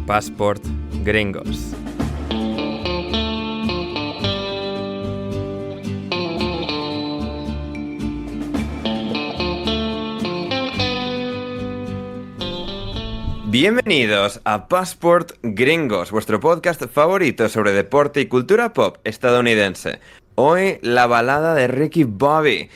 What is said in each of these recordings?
Passport Gringos. Bienvenidos a Passport Gringos, vuestro podcast favorito sobre deporte y cultura pop estadounidense. Hoy la balada de Ricky Bobby.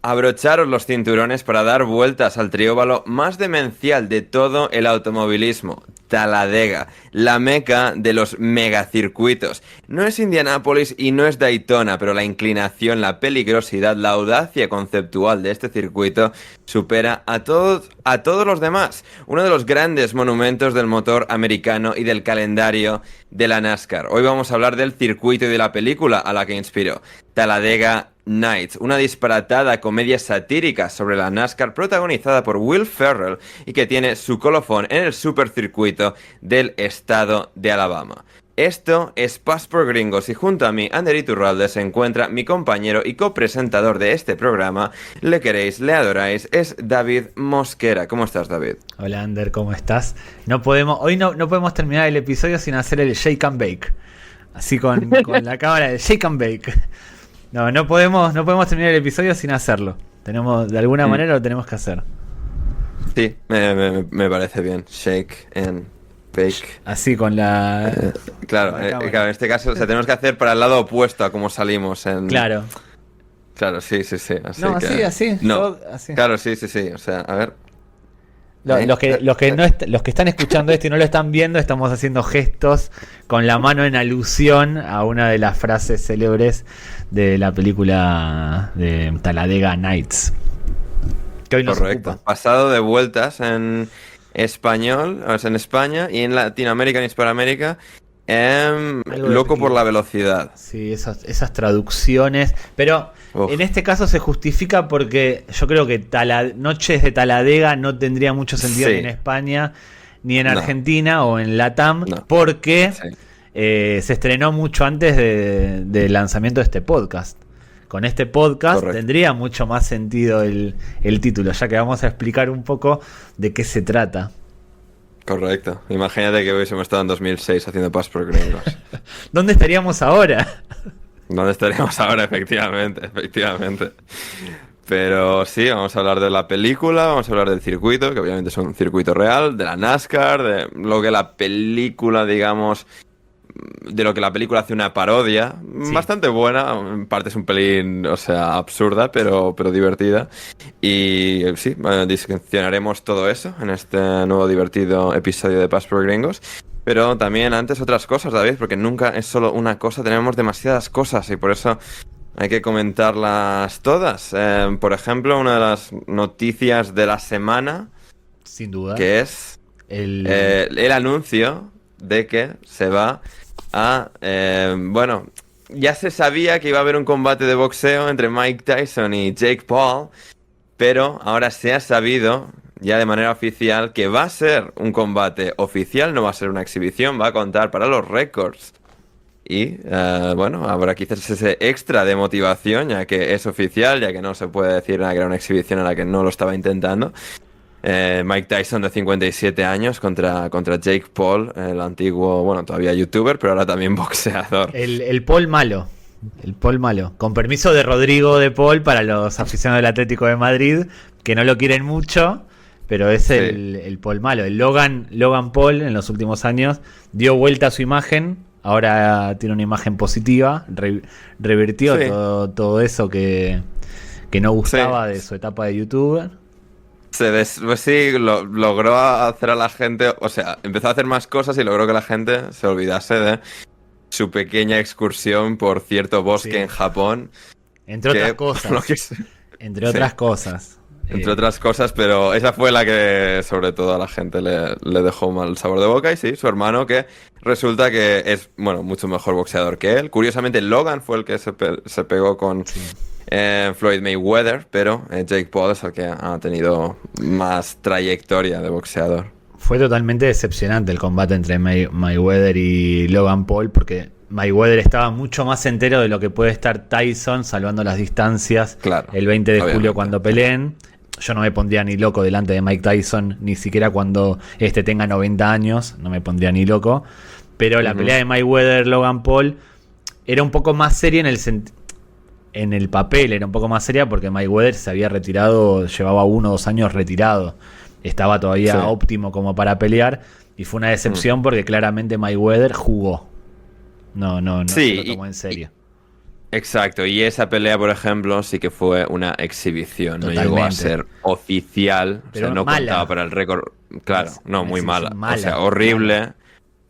Abrocharos los cinturones para dar vueltas al trióvalo más demencial de todo el automovilismo, Talladega, la meca de los megacircuitos. No es Indianápolis y no es Daytona, pero la inclinación, la peligrosidad, la audacia conceptual de este circuito supera a todos los demás. Uno de los grandes monumentos del motor americano y del calendario de la NASCAR. Hoy vamos a hablar del circuito y de la película a la que inspiró, Talladega Nights, una disparatada comedia satírica sobre la NASCAR protagonizada por Will Ferrell y que tiene su colofón en el supercircuito del estado de Alabama. Esto es Passport Gringos y junto a mí, Ander Iturralde, se encuentra mi compañero y copresentador de este programa. Le queréis, le adoráis, es David Mosquera. ¿Cómo estás, David? Hola, Ander, ¿cómo estás? Hoy no podemos terminar el episodio sin hacer el shake and bake. Así con la cámara de shake and bake. No podemos terminar el episodio sin hacerlo. De alguna manera lo tenemos que hacer. Sí, me parece bien. Shake and bake. Así con la... Claro, en este caso, o sea, tenemos que hacer para el lado opuesto a cómo salimos en... Claro. Claro, sí. Así. No, así. Claro, sí. O sea, a ver... Los que están escuchando esto y no lo están viendo, estamos haciendo gestos con la mano en alusión a una de las frases célebres de la película de Talladega Nights, que hoy nos Correcto. ocupa. Pasado de vueltas en español, o sea, en España y en Latinoamérica, en Hispanoamérica, loco por la velocidad. Sí, esas traducciones, pero en este caso se justifica porque yo creo que Noches de Talladega no tendría mucho sentido ni en España, ni en Argentina o en Latam, porque se estrenó mucho antes del lanzamiento de este podcast. Con este podcast tendría mucho más sentido el título, ya que vamos a explicar un poco de qué se trata. Correcto. Imagínate que hubiésemos estado en 2006 haciendo Passport Gringos. ¿Dónde estaríamos ahora? ¿Dónde estaríamos ahora? Efectivamente. Pero sí, vamos a hablar de la película, vamos a hablar del circuito, que obviamente es un circuito real, de la NASCAR, de lo que la película, digamos... de lo que la película hace una parodia, bastante buena, en parte es un pelín, o sea, absurda, pero divertida. Y sí, diseccionaremos todo eso en este nuevo divertido episodio de Passport Gringos. Pero también antes otras cosas, David, porque nunca es solo una cosa, tenemos demasiadas cosas y por eso hay que comentarlas todas. Por ejemplo, una de las noticias de la semana, sin duda, que es el anuncio de que se va a... bueno, ya se sabía que iba a haber un combate de boxeo entre Mike Tyson y Jake Paul, pero ahora se ha sabido ya de manera oficial que va a ser un combate oficial, no va a ser una exhibición, va a contar para los récords. Y bueno, habrá quizás ese extra de motivación, ya que es oficial, ya que no se puede decir que era una exhibición a la que no lo estaba intentando. Mike Tyson de 57 años contra Jake Paul, el antiguo, bueno, todavía youtuber, pero ahora también boxeador. El Paul malo. El Paul malo. Con permiso de Rodrigo de Paul para los aficionados del Atlético de Madrid, que no lo quieren mucho, pero es el Paul malo. El Logan Paul en los últimos años dio vuelta a su imagen. Ahora tiene una imagen positiva. Revirtió todo eso que no gustaba de su etapa de youtuber. Logró hacer a la gente, o sea, empezó a hacer más cosas y logró que la gente se olvidase de su pequeña excursión por cierto bosque en Japón. Entre otras cosas. Entre otras cosas, pero esa fue la que sobre todo a la gente le dejó mal sabor de boca. Y sí, su hermano, que resulta que es, bueno, mucho mejor boxeador que él. Curiosamente, Logan fue el que se pegó con... Floyd Mayweather, pero Jake Paul es el que ha tenido más trayectoria de boxeador. Fue totalmente decepcionante el combate entre Mayweather y Logan Paul, porque Mayweather estaba mucho más entero de lo que puede estar Tyson, salvando las distancias, el 20 de julio cuando peleen. yo no me pondría ni loco delante de Mike Tyson, ni siquiera cuando tenga 90 años, no me pondría ni loco. Pero la pelea de Mayweather-Logan Paul era un poco más seria en el papel, era un poco más seria porque Mayweather se había retirado, llevaba 1 o 2 años retirado. Estaba todavía óptimo como para pelear. Y fue una decepción porque claramente Mayweather jugó. No se lo tomó en serio. Exacto, y esa pelea, por ejemplo, sí que fue una exhibición. Totalmente. No llegó a ser oficial, pero o sea, no mala. Contaba para el récord. Claro, no, muy mala. O sea, horrible, mala.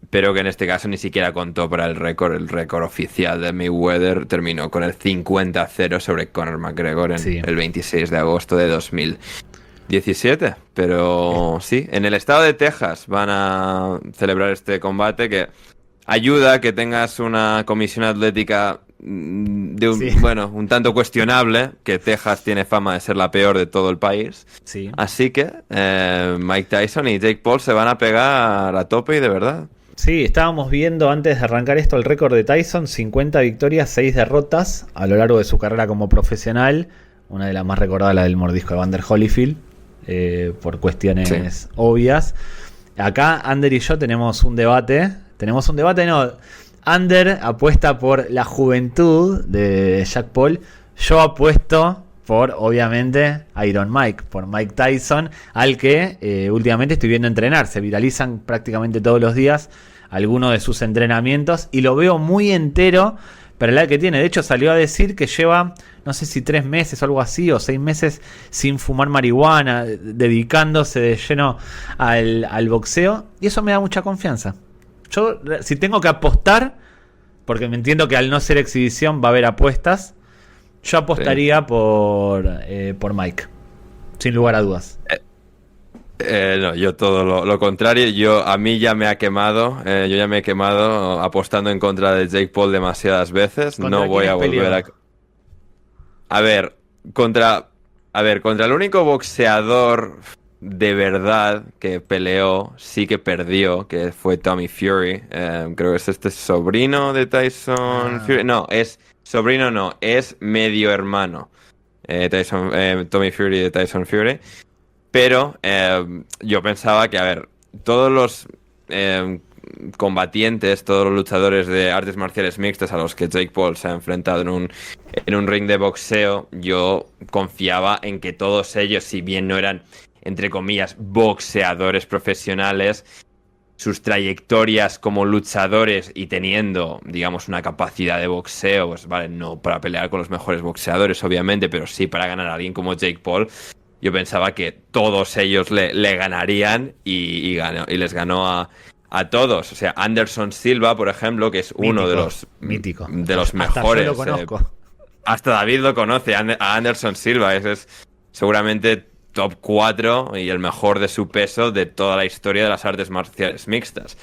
Pero que en este caso ni siquiera contó para el récord. El récord oficial de Mayweather terminó con el 50-0 sobre Conor McGregor en el 26 de agosto de 2017. Pero sí, en el estado de Texas van a celebrar este combate que ayuda a que tengas una comisión atlética un tanto cuestionable, que Texas tiene fama de ser la peor de todo el país. Sí. Así que Mike Tyson y Jake Paul se van a pegar a tope y de verdad. Sí, estábamos viendo antes de arrancar esto el récord de Tyson, 50 victorias, 6 derrotas a lo largo de su carrera como profesional. Una de las más recordadas, la del mordisco de Evander Holyfield, por cuestiones obvias. Acá Ander y yo tenemos un debate. Ander apuesta por la juventud de Jake Paul. Yo apuesto por, obviamente, Iron Mike, por Mike Tyson, al que últimamente estoy viendo entrenar. Se viralizan prácticamente todos los días algunos de sus entrenamientos y lo veo muy entero para la edad que tiene. De hecho, salió a decir que lleva, no sé si 3 meses o algo así, o 6 meses sin fumar marihuana, dedicándose de lleno al boxeo, y eso me da mucha confianza. Yo, si tengo que apostar, porque me entiendo que al no ser exhibición va a haber apuestas, yo apostaría por Mike, sin lugar a dudas. No, yo todo lo contrario. A mí ya me ha quemado. Yo ya me he quemado apostando en contra de Jake Paul demasiadas veces. No voy a volver a ver, contra el único boxeador de verdad que peleó, sí que perdió, que fue Tommy Fury. Creo que es sobrino de Tyson Fury. No, es sobrino, no, es medio hermano. Tommy Fury de Tyson Fury. Pero yo pensaba que, todos los combatientes, todos los luchadores de artes marciales mixtas a los que Jake Paul se ha enfrentado en un ring de boxeo, yo confiaba en que todos ellos, si bien no eran, entre comillas, boxeadores profesionales, sus trayectorias como luchadores y teniendo, digamos, una capacidad de boxeo, pues vale, no para pelear con los mejores boxeadores, obviamente, pero sí para ganar a alguien como Jake Paul. Yo pensaba que todos ellos le ganarían y les ganó a todos. O sea, Anderson Silva, por ejemplo, que es uno de los mejores. Hasta yo lo conozco. Hasta David lo conoce, a Anderson Silva. Ese es seguramente top 4 y el mejor de su peso de toda la historia de las artes marciales mixtas.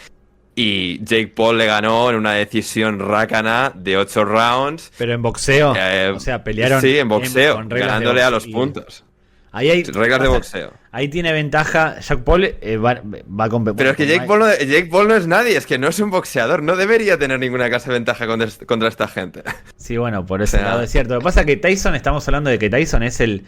Y Jake Paul le ganó en una decisión rácana de 8 rounds. Pero en boxeo, o sea, pelearon. Sí, en boxeo, ganándole a los puntos. Ahí hay reglas de boxeo. Ahí tiene ventaja. Jake Paul va a competir. Pero es que Jake Paul no es nadie, es que no es un boxeador. No debería tener ninguna clase de ventaja contra esta gente. Sí, bueno, por ese lado es cierto. Lo que pasa es que Tyson, estamos hablando de que Tyson es el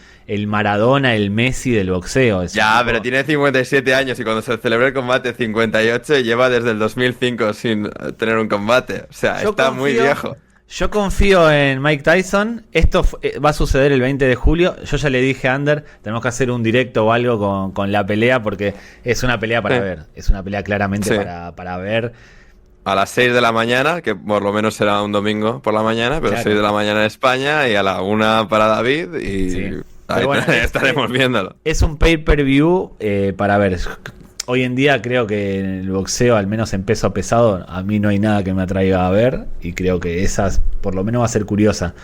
Maradona, el Messi del boxeo. Pero tiene 57 años y cuando se celebró el combate 58 y lleva desde el 2005 sin tener un combate. O sea, está muy viejo. Yo confío en Mike Tyson. Esto va a suceder el 20 de julio. Yo ya le dije a Ander, tenemos que hacer un directo o algo con la pelea porque es una pelea para ver. Es una pelea claramente para ver. A las 6 de la mañana, que por lo menos será un domingo por la mañana, pero claro. 6 de la mañana en España y a la 1 para David y ahí estaremos viéndolo. Es un pay-per-view para ver. Hoy en día creo que en el boxeo, al menos en peso pesado, a mí no hay nada que me atraiga a ver y creo que esa por lo menos va a ser curiosa.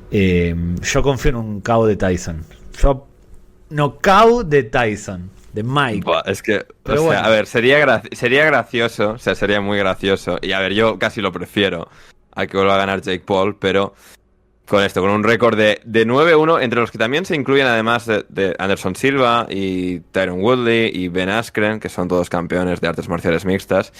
Yo confío en un KO de Tyson. KO de Tyson, de Mike. Buah, es que, a ver, sería gracioso, o sea, sería muy gracioso. Y a ver, yo casi lo prefiero a que vuelva a ganar Jake Paul, pero con un récord de 9-1, entre los que también se incluyen además de Anderson Silva y Tyron Woodley y Ben Askren, que son todos campeones de artes marciales mixtas.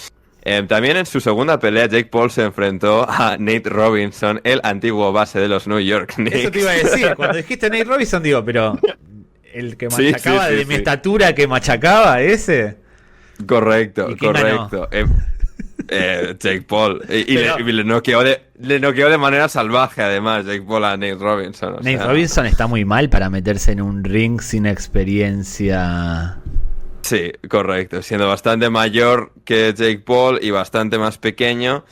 También en su segunda pelea, Jake Paul se enfrentó a Nate Robinson, el antiguo base de los New York Knicks. Eso te iba a decir, cuando dijiste Nate Robinson, digo, pero El que machacaba de mi estatura, que machacaba ese. Correcto. Jake Paul. Le noqueó de manera salvaje, además, Jake Paul a Nate Robinson. Nate Robinson está muy mal para meterse en un ring sin experiencia. Sí, correcto. Siendo bastante mayor que Jake Paul y bastante más pequeño.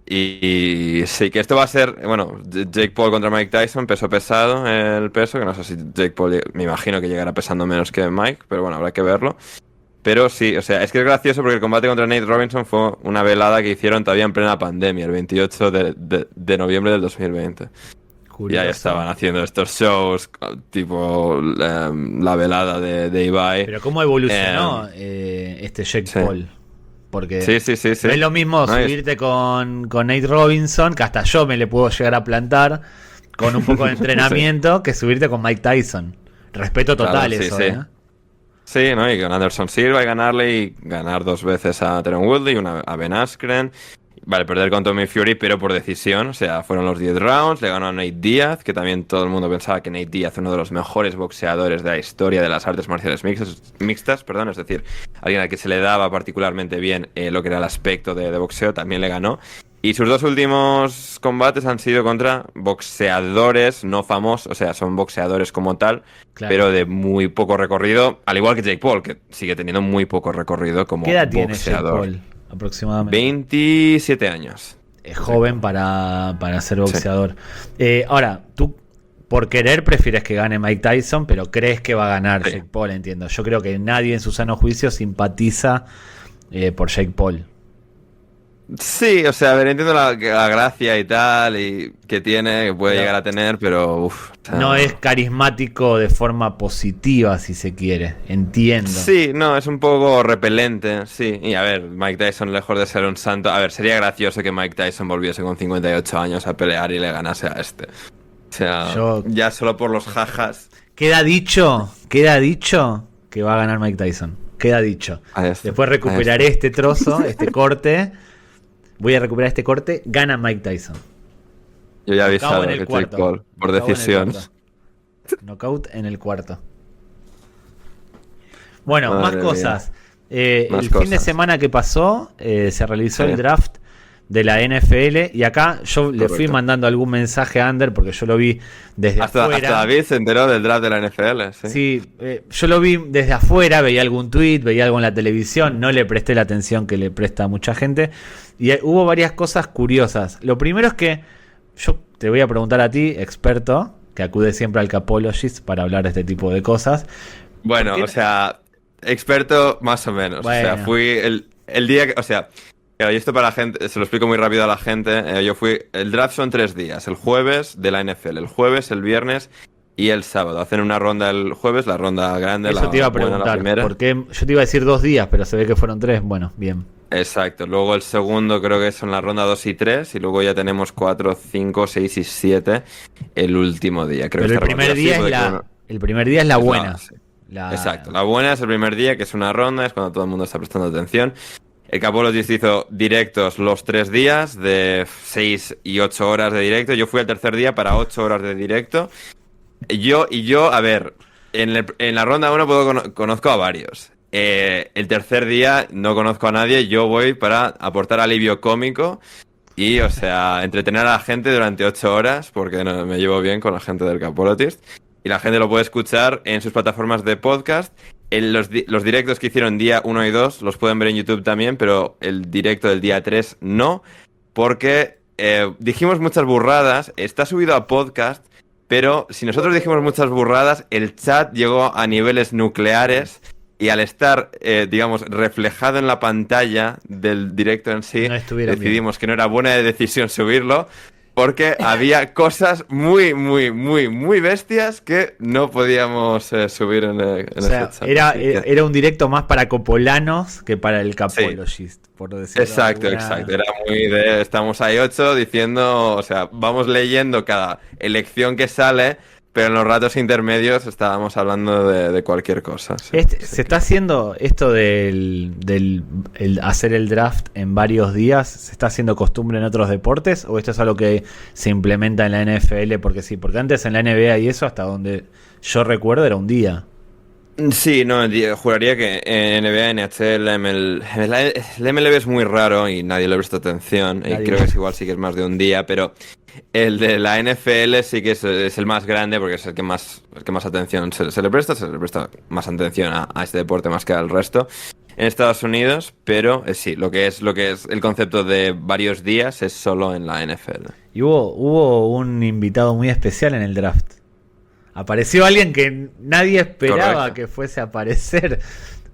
Y sí, que esto va a ser, bueno, Jake Paul contra Mike Tyson, peso pesado el peso, que no sé si Jake Paul, me imagino que llegará pesando menos que Mike, pero bueno, habrá que verlo. Pero sí, o sea, es que es gracioso porque el combate contra Nate Robinson fue una velada que hicieron todavía en plena pandemia, el 28 de noviembre del 2020. Curioso. Y ahí estaban haciendo estos shows, tipo la velada de Ibai. Pero ¿cómo evolucionó este Jake Paul? Porque sí. No es lo mismo subirte con Nate Robinson, que hasta yo me le puedo llegar a plantar con un poco de entrenamiento, que subirte con Mike Tyson. Respeto total, claro, eso, ¿eh? Sí, ¿no? Y con Anderson Silva y ganarle y ganar 2 veces a Tyron Woodley, una a Ben Askren. Vale, perder con Tommy Fury, pero por decisión. O sea, fueron los 10 rounds, le ganó a Nate Diaz, que también todo el mundo pensaba que Nate Diaz es uno de los mejores boxeadores de la historia de las artes marciales mixtas, perdón, es decir, alguien al que se le daba particularmente bien lo que era el aspecto de boxeo, también le ganó. Y sus 2 últimos combates han sido contra boxeadores no famosos, o sea, son boxeadores como tal, claro, pero de muy poco recorrido, al igual que Jake Paul, que sigue teniendo muy poco recorrido como boxeador. ¿Qué edad tiene Jake Paul? Aproximadamente 27 años. Es joven para ser boxeador. Sí. Ahora, tú por querer prefieres que gane Mike Tyson, pero crees que va a ganar Jake Paul, entiendo. Yo creo que nadie en su sano juicio simpatiza por Jake Paul. Sí, o sea, a ver, entiendo la gracia y tal, y que tiene, que puede llegar a tener, pero o sea, no es carismático de forma positiva, si se quiere, entiendo. Sí, no, es un poco repelente, sí. Y a ver, Mike Tyson, lejos de ser un santo, a ver, sería gracioso que Mike Tyson volviese con 58 años a pelear y le ganase a este. O sea, ya solo por los jajas. Queda dicho que va a ganar Mike Tyson. Queda dicho. Después recuperaré este trozo, este corte. Voy a recuperar este corte. Gana Mike Tyson. Yo ya he avisado que Jake Paul, por decisión. Knockout en el cuarto. Bueno, más cosas. El fin de semana que pasó se realizó el draft de la NFL y acá yo le fui mandando algún mensaje a Ander porque yo lo vi desde afuera. Hasta David se enteró del draft de la NFL. Sí, yo lo vi desde afuera, veía algún tweet, veía algo en la televisión, no le presté la atención que le presta a mucha gente y hubo varias cosas curiosas. Lo primero es que yo te voy a preguntar a ti, experto, que acude siempre al Capologist para hablar de este tipo de cosas. Bueno, o sea, experto más o menos. Bueno. O sea, fui el día que... O sea... Y esto para la gente, se lo explico muy rápido a la gente. El draft son 3 días. El jueves de la NFL, el jueves, el viernes y el sábado. Hacen una ronda el jueves, la ronda grande. Eso te iba a preguntar, porque yo te iba a decir 2 días, pero se ve que fueron 3. Bueno, bien. Exacto. Luego el segundo creo que son la ronda 2 y 3. Y luego ya tenemos 4, 5, 6 y 7 el último día. Creo pero que el primer día es la buena. Sí. Exacto. La buena es el primer día, que es una ronda, es cuando todo el mundo está prestando atención. El Capologist hizo directos los 3 días de 6 y 8 horas de directo. Yo fui al tercer día para 8 horas de directo. Yo, a ver, en la ronda 1 conozco a varios. El tercer día no conozco a nadie. Yo voy para aportar alivio cómico y, o sea, entretener a la gente durante 8 horas porque me llevo bien con la gente del Capologist. Y la gente lo puede escuchar en sus plataformas de podcast. Los directos que hicieron día 1 y 2 los pueden ver en YouTube también, pero el directo del día 3 no, porque dijimos muchas burradas, está subido a podcast, pero si nosotros dijimos muchas burradas, el chat llegó a niveles nucleares y al estar, digamos, reflejado en la pantalla del directo en sí, decidimos que no era buena decisión subirlo. Porque había cosas muy, muy, muy, muy bestias que no podíamos subir en ese chat. Era un directo más para copolanos que para el Capologist, por decirlo. Exacto. Era muy de... Estamos ahí 8 diciendo... O sea, vamos leyendo cada elección que sale... Pero en los ratos intermedios estábamos hablando de cualquier cosa. Sí. ¿Se está haciendo esto del hacer el draft en varios días? ¿Se está haciendo costumbre en otros deportes? ¿O esto es algo que se implementa en la NFL? Porque sí, porque antes en la NBA y eso, hasta donde yo recuerdo era un día. Sí, no, juraría que en NBA, NHL, el MLB es muy raro y nadie le presta atención. Y creo que es igual, sí que es más de un día, pero el de la NFL sí que es el más grande porque es el que más atención se le presta más atención a este deporte más que al resto en Estados Unidos, pero sí, lo que es el concepto de varios días es solo en la NFL. Y hubo un invitado muy especial en el draft. Apareció alguien que nadie esperaba Correcto. que fuese a aparecer.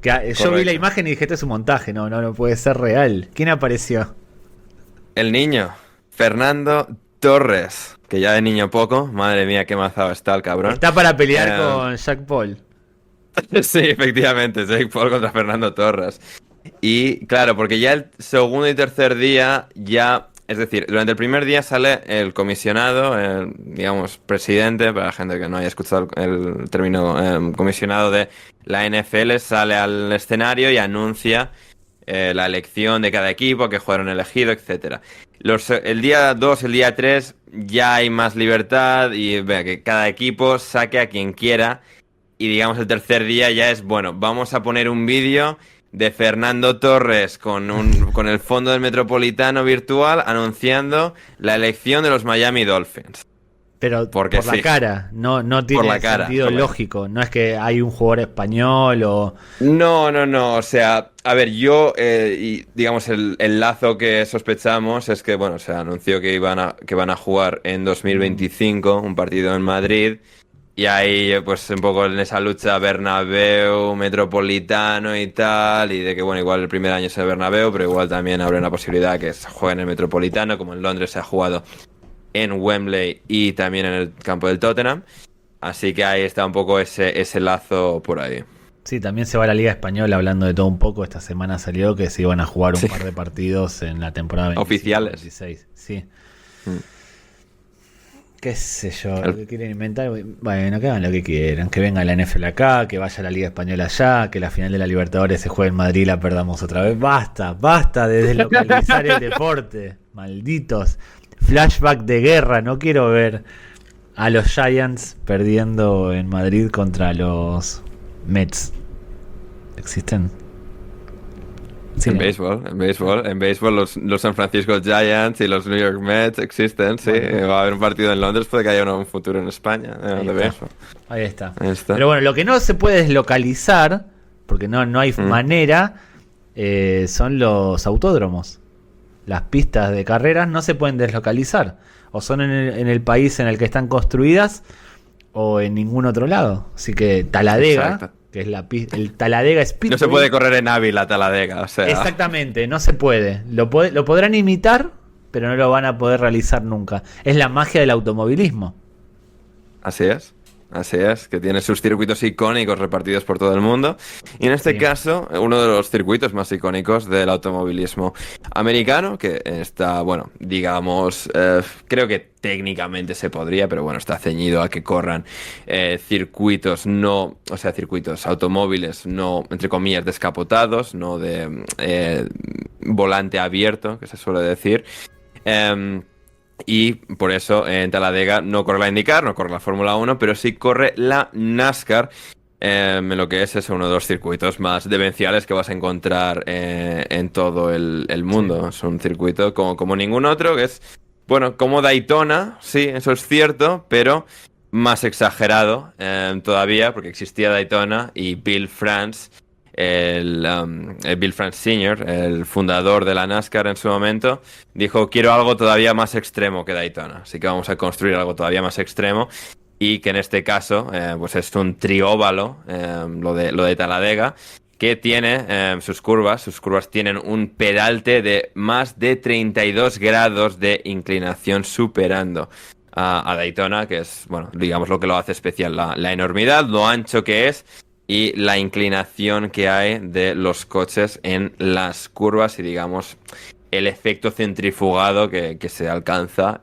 Yo vi la imagen y dije, esto es un montaje, no puede ser real. ¿Quién apareció? El niño, Fernando Torres, que ya de niño poco, madre mía, qué mazado está el cabrón. Está para pelear con Jack Paul. Sí, efectivamente, Jake Paul contra Fernando Torres. Y claro, porque ya el segundo y tercer día ya... Es decir, durante el primer día sale el comisionado, digamos, presidente, para la gente que no haya escuchado el término comisionado de la NFL, sale al escenario y anuncia la elección de cada equipo, que jugaron elegido, etcétera. El día 2, el día 3 ya hay más libertad y vea que cada equipo saque a quien quiera. Y digamos el tercer día ya es, bueno, vamos a poner un vídeo de Fernando Torres con el fondo del Metropolitano virtual anunciando la elección de los Miami Dolphins. Pero por la cara, no tiene sentido lógico. No es que hay un jugador español o... No. O sea, a ver, y digamos, el lazo que sospechamos es que, bueno, se anunció que van a jugar en 2025 un partido en Madrid. Y ahí, pues, un poco en esa lucha Bernabéu, Metropolitano y tal, y de que, bueno, igual el primer año es el Bernabéu, pero igual también habrá una posibilidad que se juegue en el Metropolitano, como en Londres se ha jugado en Wembley y también en el campo del Tottenham. Así que ahí está un poco ese lazo por ahí. Sí, también se va a la Liga Española hablando de todo un poco. Esta semana salió que se iban a jugar un par de partidos en la temporada 25, oficiales. 26. Sí. Qué sé yo, lo que quieren inventar. Bueno, que hagan lo que quieran. Que venga la NFL acá, que vaya la Liga Española allá, que la final de la Libertadores se juegue en Madrid y la perdamos otra vez. Basta de deslocalizar el deporte. Malditos. Flashback de guerra. No quiero ver a los Giants perdiendo en Madrid contra los Mets. ¿Existen? Sí, en béisbol los San Francisco Giants y los New York Mets existen, sí. Bueno. Va a haber un partido en Londres, puede que haya un futuro en España. Ahí está. Pero bueno, lo que no se puede deslocalizar, porque no hay manera, son los autódromos. Las pistas de carreras no se pueden deslocalizar. O son en el país en el que están construidas o en ningún otro lado. Así que Talladega... Exacto. Que es el Talladega Speedway. No se puede correr en Ávila, Talladega, o sea. Exactamente, no se puede. Lo podrán imitar, pero no lo van a poder realizar nunca. Es la magia del automovilismo. Así es, que tiene sus circuitos icónicos repartidos por todo el mundo. Y en este caso, uno de los circuitos más icónicos del automovilismo americano, que está, bueno, digamos, creo que técnicamente se podría, pero bueno, está ceñido a que corran circuitos automóviles no, entre comillas, descapotados, no de volante abierto, que se suele decir. Y por eso en Talladega no corre la IndyCar, no corre la Fórmula 1, pero sí corre la NASCAR, en lo que es uno de los circuitos más demenciales que vas a encontrar en todo el mundo. Sí. Es un circuito como ningún otro, que es, bueno, como Daytona, sí, eso es cierto, pero más exagerado todavía, porque existía Daytona y Bill France... El Bill France Sr., el fundador de la NASCAR en su momento, dijo: quiero algo todavía más extremo que Daytona, así que vamos a construir algo todavía más extremo, y que en este caso pues es un trióvalo, lo de Talladega, que tiene sus curvas tienen un peralte de más de 32 grados de inclinación, superando a Daytona, que es, bueno, digamos lo que lo hace especial, la enormidad, lo ancho que es, y la inclinación que hay de los coches en las curvas y, digamos, el efecto centrifugado que se alcanza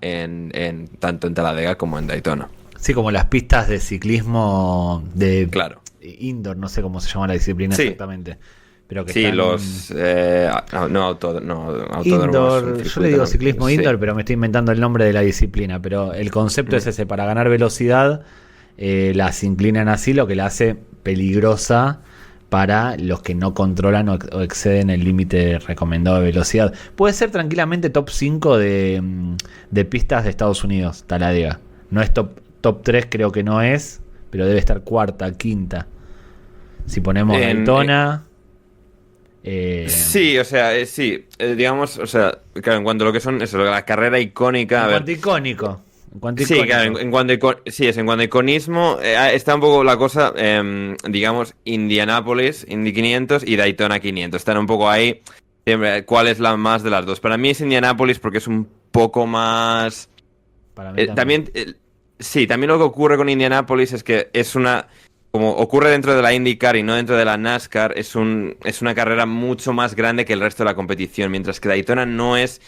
tanto en Talladega como en Daytona. Sí, como las pistas de ciclismo de claro. Indoor, no sé cómo se llama la disciplina exactamente. Pero que sí, están... autódromos. Indoor, yo le digo ciclismo indoor, pero me estoy inventando el nombre de la disciplina. Pero el concepto es ese, para ganar velocidad las inclinan así, lo que la hace peligrosa para los que no controlan o exceden el límite recomendado de velocidad. Puede ser tranquilamente top 5 de pistas de Estados Unidos, Talladega. No es top 3, creo que no es, pero debe estar cuarta, quinta. Si ponemos Daytona... sí, o sea, sí, digamos, o sea, claro, en cuanto a lo que son, eso, la carrera icónica... En cuanto icónico. Sí, claro, en cuanto a iconismo, está un poco la cosa, digamos, Indianapolis, Indy 500 y Daytona 500. Están un poco ahí, ¿cuál es la más de las dos? Para mí es Indianapolis porque es un poco más... Para mí también, sí, también lo que ocurre con Indianapolis es que es una... Como ocurre dentro de la IndyCar y no dentro de la NASCAR, es una carrera mucho más grande que el resto de la competición, mientras que Daytona no es...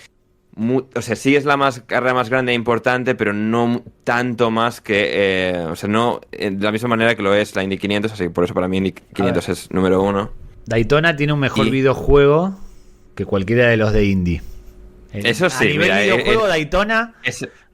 o sea, sí es la carrera más grande e importante, pero no tanto más que... o sea, no de la misma manera que lo es la Indy 500, así que por eso para mí Indy 500 es número 1. Daytona tiene un mejor videojuego que cualquiera de los de Indy. Eso sí, a nivel videojuego, Daytona,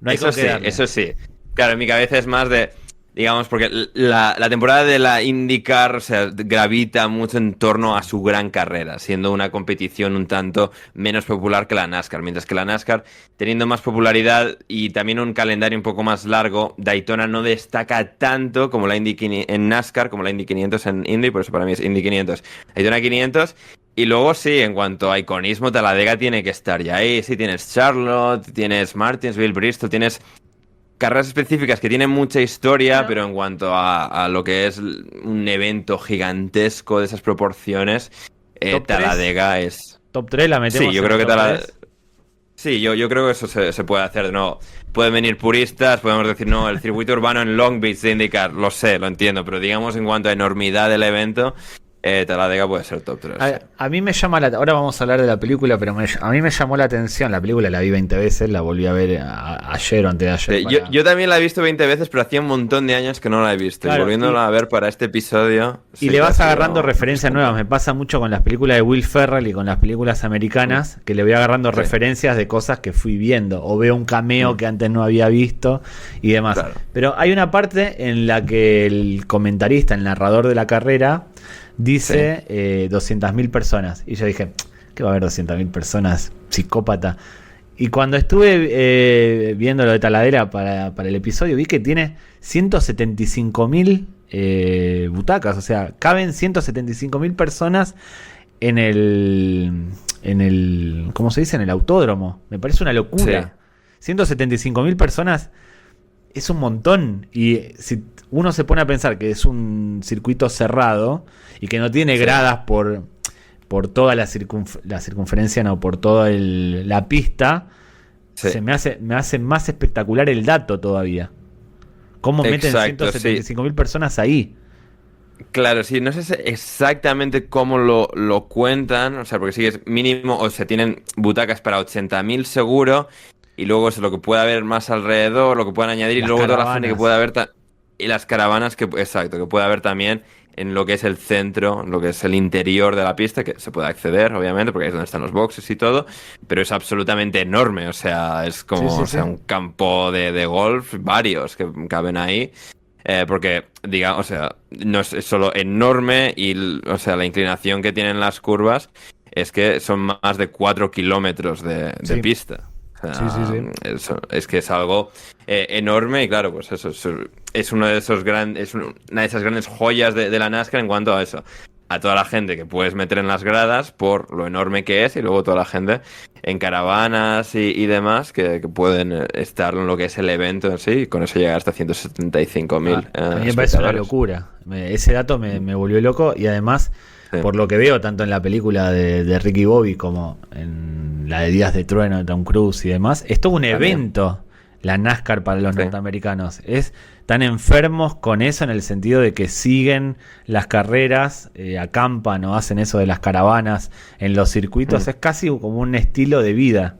no hay eso sí, eso sí. Claro, en mi cabeza es más de... Digamos, porque la temporada de la IndyCar, o sea, gravita mucho en torno a su gran carrera, siendo una competición un tanto menos popular que la NASCAR. Mientras que la NASCAR, teniendo más popularidad y también un calendario un poco más largo, Daytona no destaca tanto como la Indy en NASCAR, como la Indy 500 en Indy, por eso para mí es Indy 500. Daytona 500. Y luego sí, en cuanto a iconismo, Talladega tiene que estar ya ahí. Sí, tienes Charlotte, tienes Martinsville, Bristol, tienes... carreras específicas que tienen mucha historia, pero en cuanto a lo que es un evento gigantesco de esas proporciones, Talladega es... Top 3 la metemos. Sí, yo creo que Talladega... Sí, yo creo que eso se puede hacer de nuevo. Pueden venir puristas, podemos decir, no, el circuito urbano en Long Beach de IndyCar, lo sé, lo entiendo, pero digamos en cuanto a enormidad del evento... Talladega puede ser top 3. A mí me llama ahora vamos a hablar de la película, pero a mí me llamó la atención. La película la vi 20 veces, la volví a ver ayer o antes de ayer. Sí, yo también la he visto 20 veces, pero hacía un montón de años que no la he visto. Claro, y volviéndola a ver para este episodio... Y le vas agarrando referencias nuevas. Me pasa mucho con las películas de Will Ferrell y con las películas americanas, que le voy agarrando referencias de cosas que fui viendo. O veo un cameo que antes no había visto y demás. Claro. Pero hay una parte en la que el comentarista, el narrador de la carrera... dice 200.000 personas. Y yo dije, ¿qué va a haber 200.000 personas? Psicópata. Y cuando estuve viendo lo de Talladega para el episodio, vi que tiene 175.000 butacas. O sea, caben 175.000 personas en el ¿cómo se dice? En el autódromo. Me parece una locura. Sí. 175.000 personas es un montón. Y si uno se pone a pensar que es un circuito cerrado y que no tiene gradas por toda la circunferencia, no, por toda la pista, me hace más espectacular el dato todavía. ¿Cómo meten 175.000 personas ahí? Claro, sí, no sé exactamente cómo lo cuentan, o sea, porque sí es mínimo, o sea, tienen butacas para 80.000 seguro, y luego es lo que puede haber más alrededor, lo que puedan añadir, y luego toda la gente que puede haber... Y las caravanas que puede haber también en lo que es el centro, lo que es el interior de la pista, que se puede acceder, obviamente, porque ahí es donde están los boxes y todo, pero es absolutamente enorme, o sea, es como un campo de golf, varios que caben ahí, porque, digamos, o sea, no es solo enorme y, o sea, la inclinación que tienen las curvas es que son más de 4 kilómetros de pista. Eso, es que es algo enorme y claro, pues eso es uno de esos una de esas grandes joyas de la NASCAR en cuanto a eso, a toda la gente que puedes meter en las gradas por lo enorme que es, y luego toda la gente en caravanas y demás que pueden estar en lo que es el evento en sí, y con eso llegar hasta 175.000. A mí me parece una locura. Ese dato me volvió loco, y además, por lo que veo tanto en la película de Ricky Bobby como en la de Días de Trueno de Tom Cruise y demás, es todo un evento la NASCAR para los norteamericanos. Están enfermos con eso en el sentido de que siguen las carreras, acampan o hacen eso de las caravanas en los circuitos. Es casi como un estilo de vida.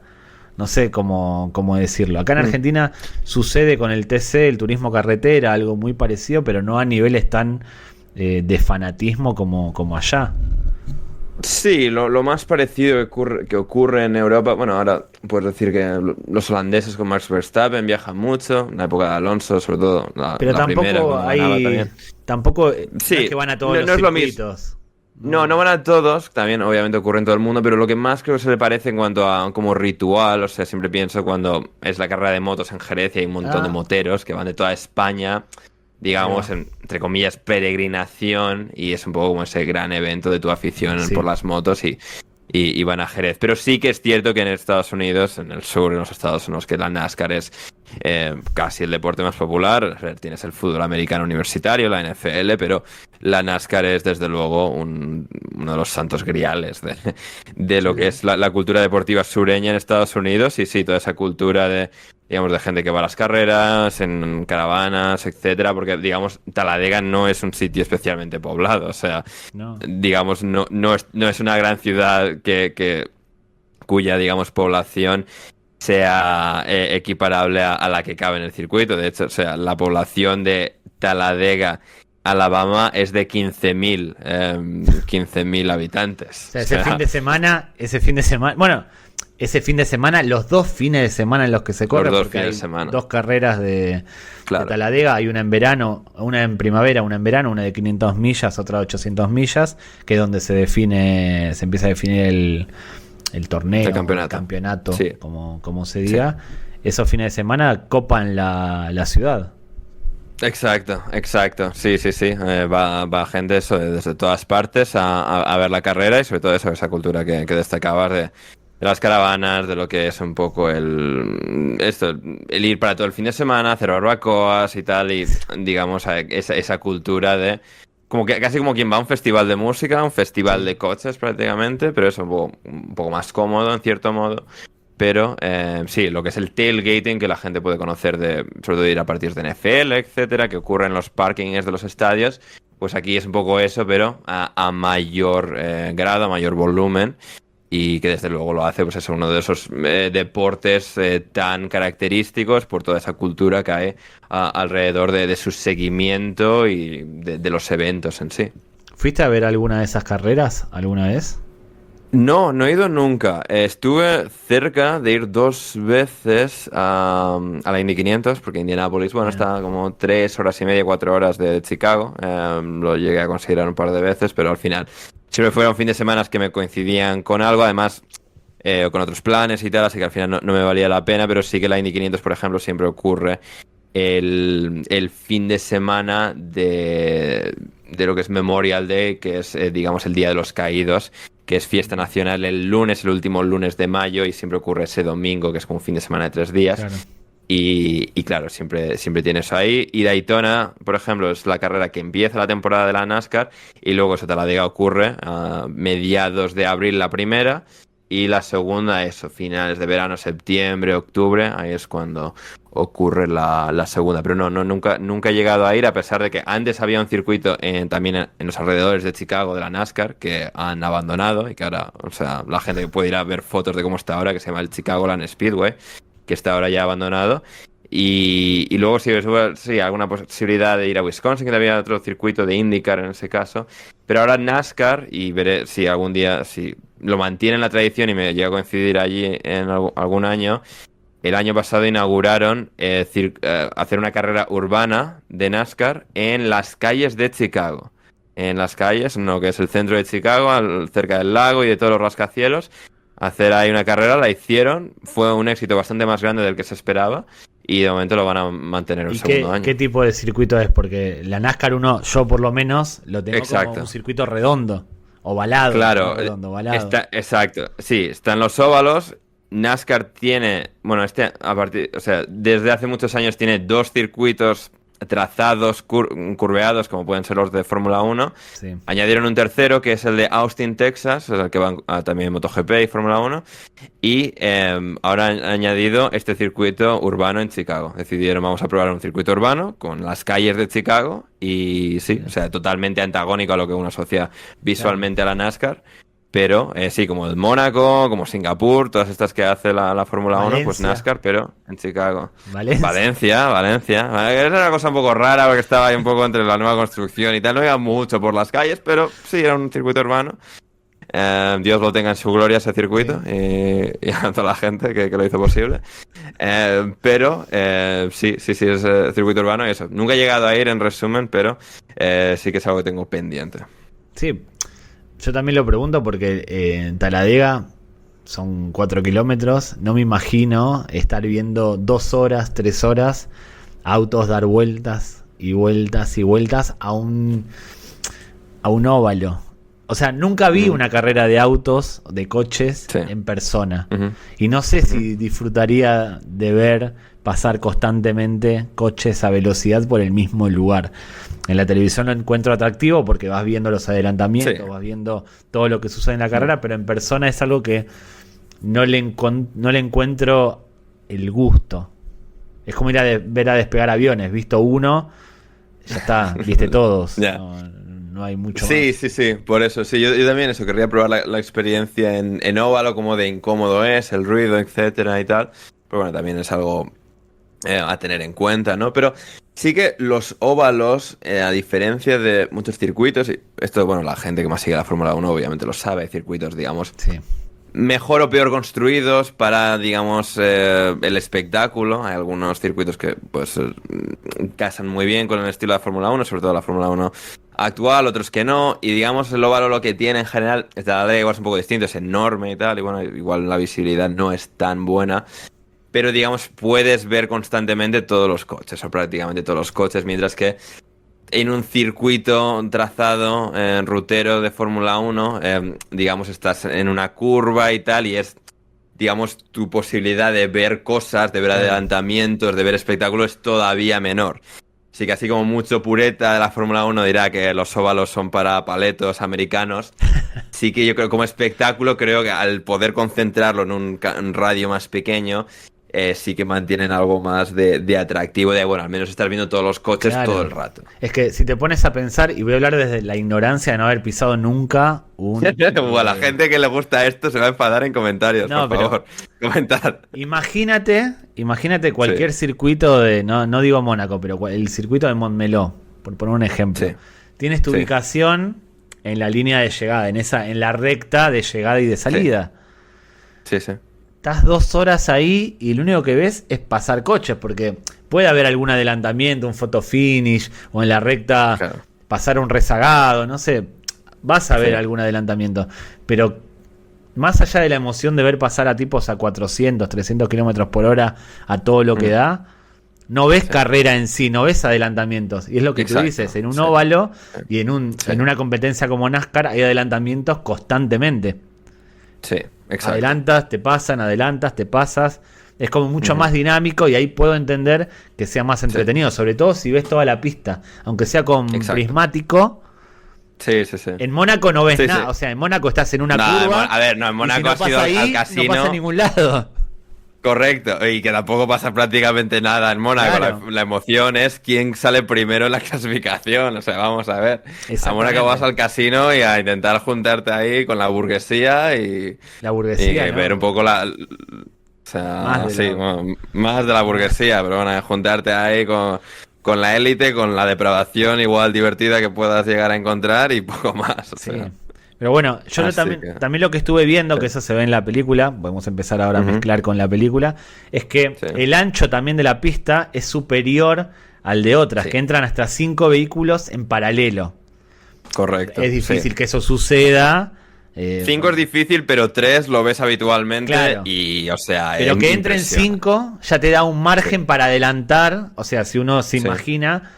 No sé cómo decirlo. Acá en Argentina sucede con el TC, el turismo carretera, algo muy parecido, pero no a niveles tan de fanatismo como allá. Sí, lo más parecido que ocurre en Europa, bueno, ahora puedes decir que los holandeses con Max Verstappen viajan mucho, en la época de Alonso, sobre todo Pero la primera, tampoco cuando ganaba hay. también. Tampoco. No es Sí, que van a todos los no es lo mismo. circuitos. No van a todos, también obviamente ocurre en todo el mundo, pero lo que más creo que se le parece en cuanto a como ritual, o sea, siempre pienso cuando es la carrera de motos en Jerez y hay un montón de Ah, moteros que van de toda España, ahí digamos, va. entre comillas, peregrinación, y es un poco como ese gran evento de tu afición por Sí. las motos y van a Jerez. Pero sí que es cierto que en Estados Unidos, en el sur, en los estados en los que la NASCAR es casi el deporte más popular, o sea, tienes el fútbol americano universitario, la NFL, pero la NASCAR es desde luego uno de los santos griales de lo que Sí. es la cultura deportiva sureña en Estados Unidos y sí, toda esa cultura de, digamos, de gente que va a las carreras, en caravanas, etcétera, porque, digamos, Talladega no es un sitio especialmente poblado, o sea, No. digamos, no es una gran ciudad cuya, digamos, población sea equiparable a la que cabe en el circuito. De hecho, o sea, la población de Talladega, Alabama, es de 15.000 habitantes. O sea, O sea, bueno, ese fin de semana, los dos fines de semana en los que se corre, los dos porque fines de hay semana. dos carreras de Claro. Talladega, hay una en verano, una en primavera, una en verano, una de 500 millas, otra de 800 millas, que es donde se empieza a definir el torneo, El campeonato. campeonato, Sí. como se Sí. diga. Esos fines de semana copan la ciudad. Exacto. Sí. Va gente eso, desde todas partes a ver la carrera y sobre todo eso, esa cultura que destacabas de las caravanas, de lo que es un poco el ir para todo el fin de semana, hacer barbacoas y tal, y digamos esa cultura de como que casi como quien va a un festival de música, un festival de coches prácticamente, pero eso un poco más cómodo en cierto modo. Pero sí, lo que es el tailgating que la gente puede conocer sobre todo de ir a partidos de NFL, etcétera, que ocurre en los parkings de los estadios, pues aquí es un poco eso, pero a mayor grado, a mayor volumen, y que desde luego lo hace, pues es uno de esos deportes tan característicos por toda esa cultura que hay alrededor de su seguimiento y de los eventos en sí. ¿Fuiste a ver alguna de esas carreras alguna vez? No he ido nunca. Estuve cerca de ir 2 veces a la Indy 500, porque Indianápolis, bueno, Bien. está como 3 horas y media, 4 horas de Chicago. Lo llegué a considerar un par de veces, pero al final siempre fueron fin de semana que me coincidían con algo, además con otros planes y tal, así que al final no me valía la pena, pero sí que la Indy 500, por ejemplo, siempre ocurre el fin de semana de lo que es Memorial Day, que es, digamos, el Día de los Caídos, que es fiesta nacional el lunes, el último lunes de mayo, y siempre ocurre ese domingo, que es como un fin de semana de 3 días. Claro. Y claro, siempre tiene eso ahí. Y Daytona, por ejemplo, es la carrera que empieza la temporada de la NASCAR y luego esa Talladega ocurre a mediados de abril la primera y la segunda, eso, finales de verano, septiembre, octubre, ahí es cuando ocurre la segunda. Pero nunca he llegado a ir, a pesar de que antes había un circuito también en los alrededores de Chicago de la NASCAR que han abandonado y que ahora, o sea, la gente puede ir a ver fotos de cómo está ahora, que se llama el Chicagoland Speedway, que está ahora ya abandonado. Y luego sí, alguna posibilidad de ir a Wisconsin, que había otro circuito de IndyCar en ese caso. Pero ahora NASCAR, y veré si algún día si lo mantienen la tradición y me llega a coincidir allí en algún año. El año pasado inauguraron hacer una carrera urbana de NASCAR en las calles de Chicago. En las calles, no, que es el centro de Chicago, cerca del lago y de todos los rascacielos. Hacer ahí una carrera, la hicieron, fue un éxito bastante más grande del que se esperaba y de momento lo van a mantener un ¿Y segundo año. qué tipo de circuito es? Porque la NASCAR yo por lo menos lo tengo Exacto. como un circuito redondo, ovalado. Claro, no redondo, ovalado. exacto, sí, están los óvalos. NASCAR tiene, bueno, o sea, desde hace muchos años tiene 2 circuitos trazados curveados, como pueden ser los de Fórmula 1. Sí. Añadieron un tercero, que es el de Austin, Texas, es el que van también MotoGP y Fórmula 1. Y ahora han añadido este circuito urbano en Chicago. Decidieron, vamos a probar un circuito urbano con las calles de Chicago. Y sí, o sea, totalmente antagónico a lo que uno asocia visualmente a la NASCAR. Pero sí, como el Mónaco, como Singapur, todas estas que hace la Fórmula 1, pues Valencia. NASCAR, pero en Chicago. Valencia. Valencia. Era una cosa un poco rara porque estaba ahí un poco entre la nueva construcción y tal. No iba mucho por las calles, pero sí, era un circuito urbano. Dios lo tenga en su gloria ese circuito, y a toda la gente que lo hizo posible. Pero sí, es circuito urbano y eso. Nunca he llegado a ir, en resumen, pero sí que es algo que tengo pendiente. Sí, yo también lo pregunto porque en Talladega son 4 kilómetros. No me imagino estar viendo 2 horas, 3 horas autos dar vueltas y vueltas y vueltas a un óvalo. O sea, nunca vi una carrera de autos, de coches, en persona. Y no sé si disfrutaría de ver pasar constantemente coches a velocidad por el mismo lugar. En la televisión lo encuentro atractivo porque vas viendo los adelantamientos, vas viendo todo lo que sucede en la carrera, pero en persona es algo que no le encuentro el gusto. Es como ir a ver a despegar aviones. Visto uno, ya está, viste todos. No hay mucho más. Sí, por eso. Sí, yo también eso, querría probar la experiencia en óvalo, como de incómodo es, el ruido, etcétera y tal. Pero bueno, también es algo a tener en cuenta, ¿no? Pero sí que los óvalos, a diferencia de muchos circuitos, y esto, bueno, la gente que más sigue la Fórmula 1 obviamente lo sabe, hay circuitos, digamos, mejor o peor construidos para, digamos, el espectáculo. Hay algunos circuitos que, pues, casan muy bien con el estilo de la Fórmula 1, sobre todo la Fórmula 1 actual, otros que no, y digamos el óvalo lo que tiene en general, la igual es un poco distinto, es enorme y tal, y bueno, igual la visibilidad no es tan buena, pero digamos puedes ver constantemente todos los coches, o prácticamente todos los coches, mientras que en un circuito trazado rutero de Fórmula 1, digamos estás en una curva y tal, y es, digamos, tu posibilidad de ver cosas, de ver adelantamientos, de ver espectáculos es todavía menor. Sí que así como mucho pureta de la Fórmula 1 dirá que los óvalos son para paletos americanos, sí que yo creo que como espectáculo creo que al poder concentrarlo en un radio más pequeño, sí que mantienen algo más de atractivo, de bueno, al menos estar viendo todos los coches todo el rato. Es que si te pones a pensar, y voy a hablar desde la ignorancia de no haber pisado nunca un... A la gente que le gusta esto se va a enfadar en comentarios, por favor, comentar. Imagínate cualquier circuito de, no digo Mónaco, pero el circuito de Montmeló, por poner un ejemplo. Tienes tu ubicación en la línea de llegada, en la recta de llegada y de salida. Sí. Estás 2 horas ahí y lo único que ves es pasar coches, porque puede haber algún adelantamiento, un photo finish, o en la recta pasar un rezagado, no sé, vas a ver algún adelantamiento, pero más allá de la emoción de ver pasar a tipos a 400, 300 kilómetros por hora a todo lo que da, no ves carrera en sí, no ves adelantamientos, y es lo que tú dices, en un óvalo y en una competencia como NASCAR hay adelantamientos constantemente. Sí, exacto. Adelantas, te pasan, adelantas, te pasas. Es como mucho más dinámico y ahí puedo entender que sea más entretenido. Sobre todo si ves toda la pista, aunque sea con prismático. Sí. En Mónaco no ves nada. O sea, en Mónaco estás en una curva. En Mónaco has ido al casino. No pasa a ningún lado. Correcto, y que tampoco pasa prácticamente nada en Mónaco. Claro. La emoción es quién sale primero en la clasificación. O sea, vamos a ver. A Mónaco vas al casino y a intentar juntarte ahí con la burguesía y ver un poco la... O sea, más de la burguesía, pero bueno, juntarte ahí con la élite, con la depravación igual divertida que puedas llegar a encontrar y poco más. O sea. Pero bueno, yo también lo que estuve viendo, que eso se ve en la película, podemos empezar ahora a mezclar con la película, es que el ancho también de la pista es superior al de otras, que entran hasta 5 vehículos en paralelo. Correcto. Es difícil que eso suceda. 5 es difícil, pero 3 lo ves habitualmente y, o sea... Pero que entren 5 ya te da un margen para adelantar, o sea, si uno se imagina...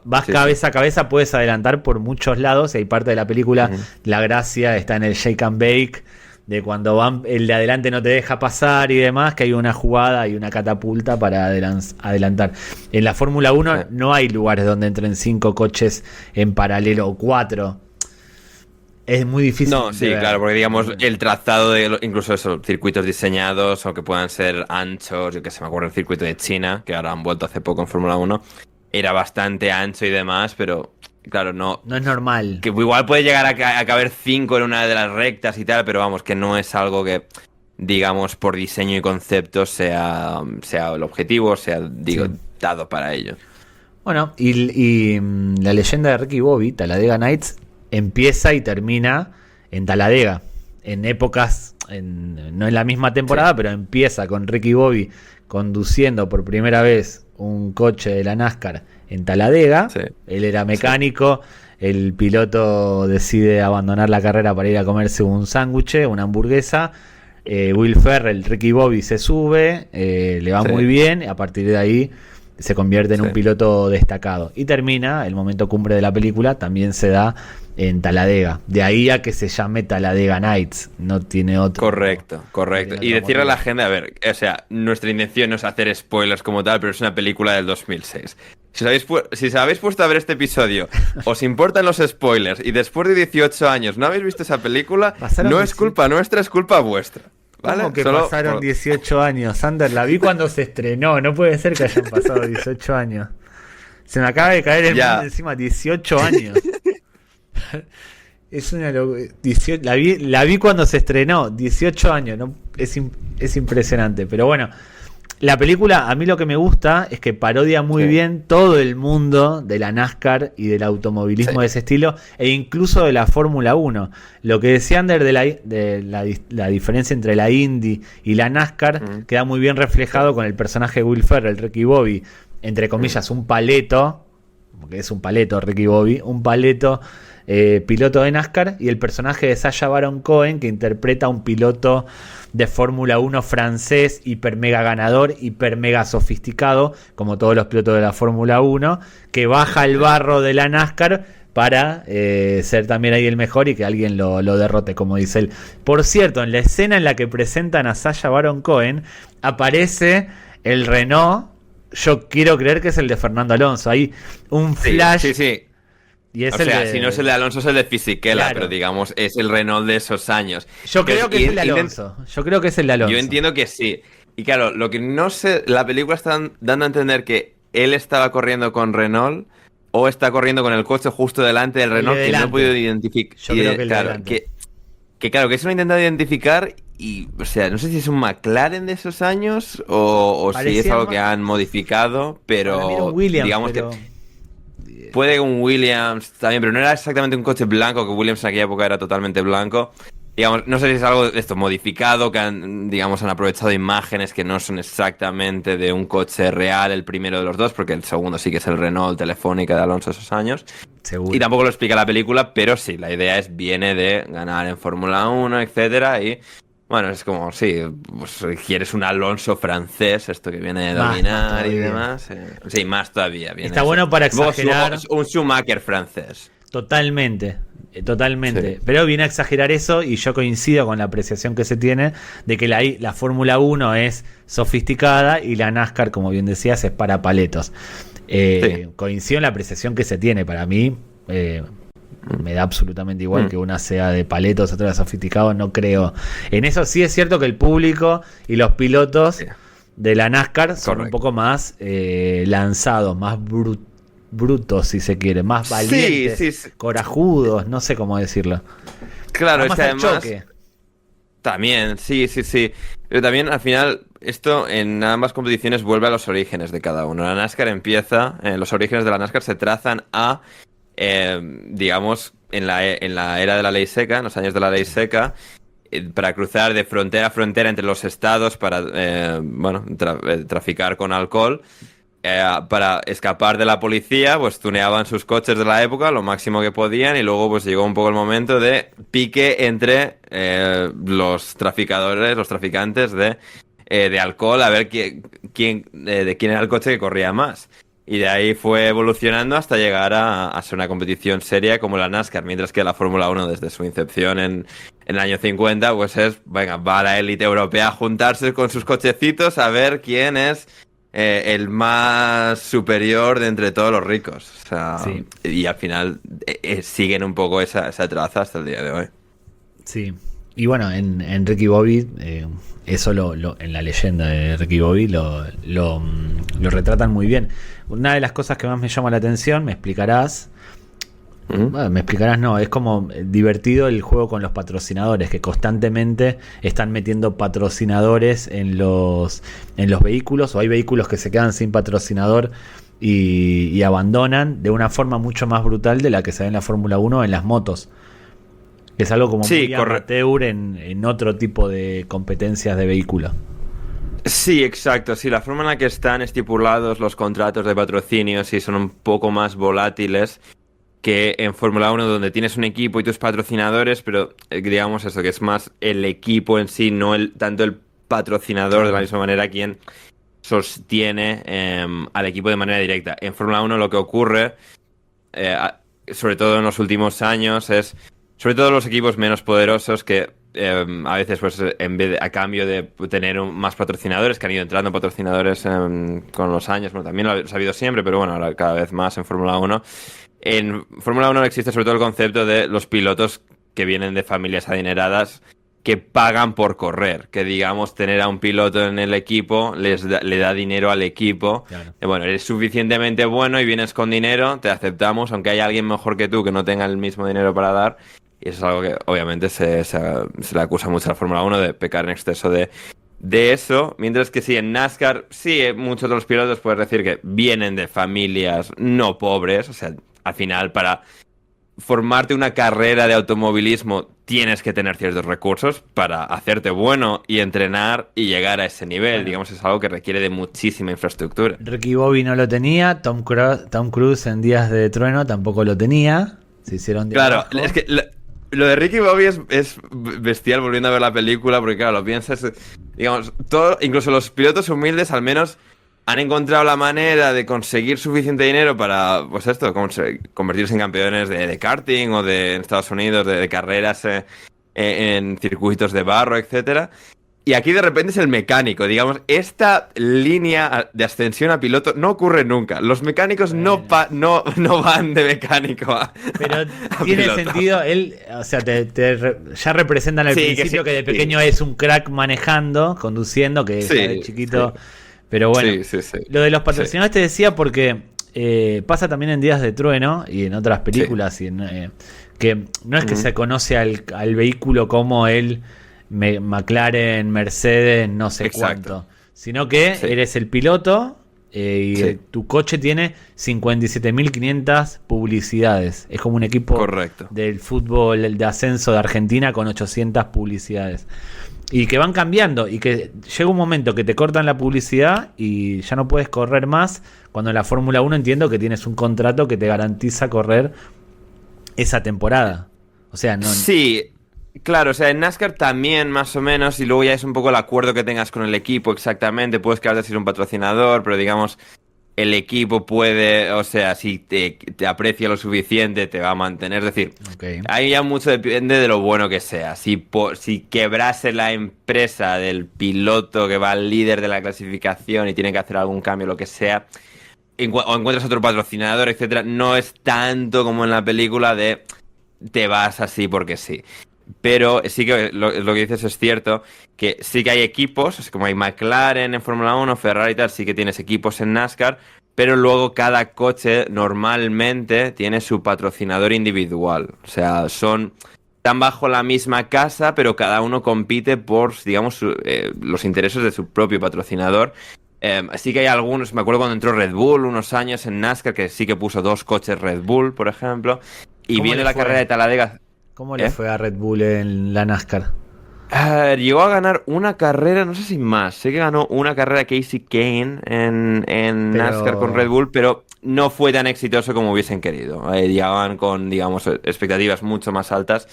Vas cabeza a cabeza, puedes adelantar por muchos lados. Y hay parte de la película, la gracia está en el shake and bake, de cuando el de adelante no te deja pasar y demás, que hay una jugada y una catapulta para adelantar. En la Fórmula 1 no hay lugares donde entren 5 coches en paralelo o 4. Es muy difícil. No, sí, claro, porque digamos el trazado de incluso esos circuitos diseñados o que puedan ser anchos, yo que sé, me acuerdo el circuito de China, que ahora han vuelto hace poco en Fórmula 1. Era bastante ancho y demás, pero claro, no es normal. Que igual puede llegar a caber 5 en una de las rectas y tal, pero vamos, que no es algo que, digamos, por diseño y concepto sea el objetivo, dado para ello. Bueno, y la leyenda de Ricky Bobby, Talladega Nights, empieza y termina en Talladega. en épocas, no en la misma temporada, pero empieza con Ricky Bobby conduciendo por primera vez un coche de la NASCAR en Talladega. Sí. Él era mecánico, el piloto decide abandonar la carrera para ir a comerse un sándwich, una hamburguesa. Will Ferrell, Ricky Bobby se sube, le va muy bien, y a partir de ahí se convierte en un piloto destacado. Y termina, el momento cumbre de la película también se da en Talladega. De ahí a que se llame Talladega Nights. No tiene otro. Correcto. Y decirle a la gente, a ver, o sea, nuestra intención no es hacer spoilers como tal, pero es una película del 2006. Si os habéis puesto a ver este episodio, os importan los spoilers y después de 18 años no habéis visto esa película, no es culpa nuestra, es culpa vuestra. ¿Vale? ¿Cómo que pasaron 18 años? Sander, la vi cuando se estrenó. No puede ser que hayan pasado 18 años. Se me acaba de caer el mundo encima. 18 años. Es una la vi cuando se estrenó. 18 años. ¿No? Es impresionante. Pero bueno, la película, a mí lo que me gusta es que parodia muy bien todo el mundo de la NASCAR y del automovilismo de ese estilo, e incluso de la Fórmula 1. Lo que decía Ander de la diferencia entre la Indy y la NASCAR queda muy bien reflejado con el personaje de Will Ferrell, Ricky Bobby, entre comillas, un paleto, porque es un paleto Ricky Bobby, un paleto piloto de NASCAR, y el personaje de Sacha Baron Cohen, que interpreta a un piloto de Fórmula 1 francés, hiper mega ganador, hiper mega sofisticado, como todos los pilotos de la Fórmula 1, que baja al barro de la NASCAR para ser también ahí el mejor y que alguien lo derrote, como dice él. Por cierto, en la escena en la que presentan a Sacha Baron Cohen, aparece el Renault, yo quiero creer que es el de Fernando Alonso, hay un flash... Sí. Y es si no es el de Alonso, es el de Fisichella, pero digamos, es el Renault de esos años. Yo creo que es el de Alonso. Yo entiendo que sí. Y claro, lo que no sé, la película está dando a entender que él estaba corriendo con Renault o está corriendo con el coche justo delante del Renault, que no he podido identificar. Yo creo que el delante. Que eso lo he intentado identificar y, o sea, no sé si es un McLaren de esos años o si es algo que han modificado, pero Williams, digamos que... Puede un Williams también, pero no era exactamente un coche blanco, que Williams en aquella época era totalmente blanco. Digamos, no sé si es algo de esto modificado, que han aprovechado imágenes que no son exactamente de un coche real, el primero de los dos, porque el segundo sí que es el Renault Telefónica de Alonso esos años. Seguro. Y tampoco lo explica la película, pero sí, la idea viene de ganar en Fórmula 1, etcétera, y... Bueno, es como, sí, pues quieres un Alonso francés, esto que viene de dominar y demás. Sí, más todavía. Está bueno para exagerar. Un Schumacher francés. Totalmente. Sí. Pero viene a exagerar eso, y yo coincido con la apreciación que se tiene de que la Fórmula 1 es sofisticada y la NASCAR, como bien decías, es para paletos. Coincido en la apreciación que se tiene. Para mí... me da absolutamente igual que una sea de paletos, otra de sofisticado, no creo. En eso sí es cierto que el público y los pilotos de la NASCAR son un poco más lanzados, más brutos, si se quiere, más valientes, corajudos, no sé cómo decirlo. Claro, es que además... Choque. También, sí. Pero también al final, esto en ambas competiciones vuelve a los orígenes de cada uno. La NASCAR empieza, los orígenes de la NASCAR se trazan a... digamos, en la era de la ley seca, en los años de la ley seca, para cruzar de frontera a frontera entre los estados para, traficar con alcohol, para escapar de la policía, pues tuneaban sus coches de la época lo máximo que podían, y luego pues llegó un poco el momento de pique entre los traficantes de alcohol, a ver de quién era el coche que corría más. Y de ahí fue evolucionando hasta llegar a ser una competición seria como la NASCAR, mientras que la Fórmula 1 desde su incepción en el año 50, pues va a la élite europea a juntarse con sus cochecitos a ver quién es el más superior de entre todos los ricos. O sea, y al final siguen un poco esa traza hasta el día de hoy. Sí. Y bueno, en Ricky Bobby, eso en la leyenda de Ricky Bobby lo retratan muy bien. Una de las cosas que más me llama la atención, me explicarás, no, es como divertido el juego con los patrocinadores, que constantemente están metiendo patrocinadores en los vehículos, o hay vehículos que se quedan sin patrocinador y abandonan de una forma mucho más brutal de la que se ve en la Fórmula 1 en las motos. Es algo como muy amateur en otro tipo de competencias de vehículo. Sí, exacto. Sí, la forma en la que están estipulados los contratos de patrocinio sí son un poco más volátiles que en Fórmula 1, donde tienes un equipo y tus patrocinadores, pero digamos eso, que es más el equipo en sí, no tanto el patrocinador de la misma manera quien sostiene al equipo de manera directa. En Fórmula 1 lo que ocurre, sobre todo en los últimos años, es sobre todo los equipos menos poderosos que a veces, pues, a cambio de tener más patrocinadores, que han ido entrando patrocinadores con los años, bueno, también lo ha habido siempre, pero bueno, ahora cada vez más en Fórmula 1. En Fórmula 1 existe sobre todo el concepto de los pilotos que vienen de familias adineradas que pagan por correr, que digamos tener a un piloto en el equipo le da dinero al equipo. Claro. Bueno, eres suficientemente bueno y vienes con dinero, te aceptamos, aunque haya alguien mejor que tú que no tenga el mismo dinero para dar. Y eso es algo que obviamente se le acusa mucho a la Fórmula 1 de pecar en exceso de eso. Mientras que sí, en NASCAR, sí, muchos de los pilotos puedes decir que vienen de familias no pobres. O sea, al final, para formarte una carrera de automovilismo tienes que tener ciertos recursos para hacerte bueno y entrenar y llegar a ese nivel. Bueno, digamos, es algo que requiere de muchísima infraestructura. Ricky Bobby no lo tenía, Tom Cruise en Días de Trueno tampoco lo tenía. Se hicieron de claro, abajo. Es que lo de Ricky Bobby es bestial volviendo a ver la película, porque claro, lo piensas, digamos, incluso los pilotos humildes al menos han encontrado la manera de conseguir suficiente dinero para, pues esto, convertirse en campeones de karting o en Estados Unidos, de carreras en circuitos de barro, etcétera. Y aquí de repente es el mecánico, digamos, esta línea de ascensión a piloto no ocurre nunca. Los mecánicos no van de mecánico Pero tiene piloto. Sentido, él, o sea, ya representan al principio que de pequeño es un crack manejando, conduciendo, que de chiquito. Sí. Pero bueno, lo de los patrocinadores te decía porque pasa también en Días de Trueno y en otras películas, y que no es que se conoce al vehículo como el McLaren, Mercedes, no sé cuánto, sino que eres el piloto y tu coche tiene 57.500 publicidades. Es como un equipo del fútbol de ascenso de Argentina con 800 publicidades. Y que van cambiando y que llega un momento que te cortan la publicidad y ya no puedes correr más, cuando en la Fórmula 1 entiendo que tienes un contrato que te garantiza correr esa temporada. O sea, no... Sí, claro, o sea, en NASCAR también más o menos, y luego ya es un poco el acuerdo que tengas con el equipo exactamente, puedes quedarte sin un patrocinador, pero digamos... El equipo puede, o sea, si te aprecia lo suficiente, te va a mantener. Es decir, ahí ya mucho depende de lo bueno que sea. Si quebrase la empresa del piloto que va al líder de la clasificación y tiene que hacer algún cambio, lo que sea, o encuentras otro patrocinador, etcétera, no es tanto como en la película de te vas así porque sí. Pero sí que lo que dices es cierto, que sí que hay equipos, o sea, como hay McLaren en Fórmula 1, Ferrari y tal, sí que tienes equipos en NASCAR, pero luego cada coche normalmente tiene su patrocinador individual. O sea, están bajo la misma casa, pero cada uno compite por, digamos, los intereses de su propio patrocinador. Así que hay algunos, me acuerdo cuando entró Red Bull unos años en NASCAR, que sí que puso 2 coches Red Bull, por ejemplo, y viene la carrera de Talladega. ¿Cómo le fue a Red Bull en la NASCAR? Llegó a ganar una carrera, no sé si más. Sé que ganó una carrera Casey Kane en NASCAR con Red Bull, pero no fue tan exitoso como hubiesen querido. Llegaban con, digamos, expectativas mucho más altas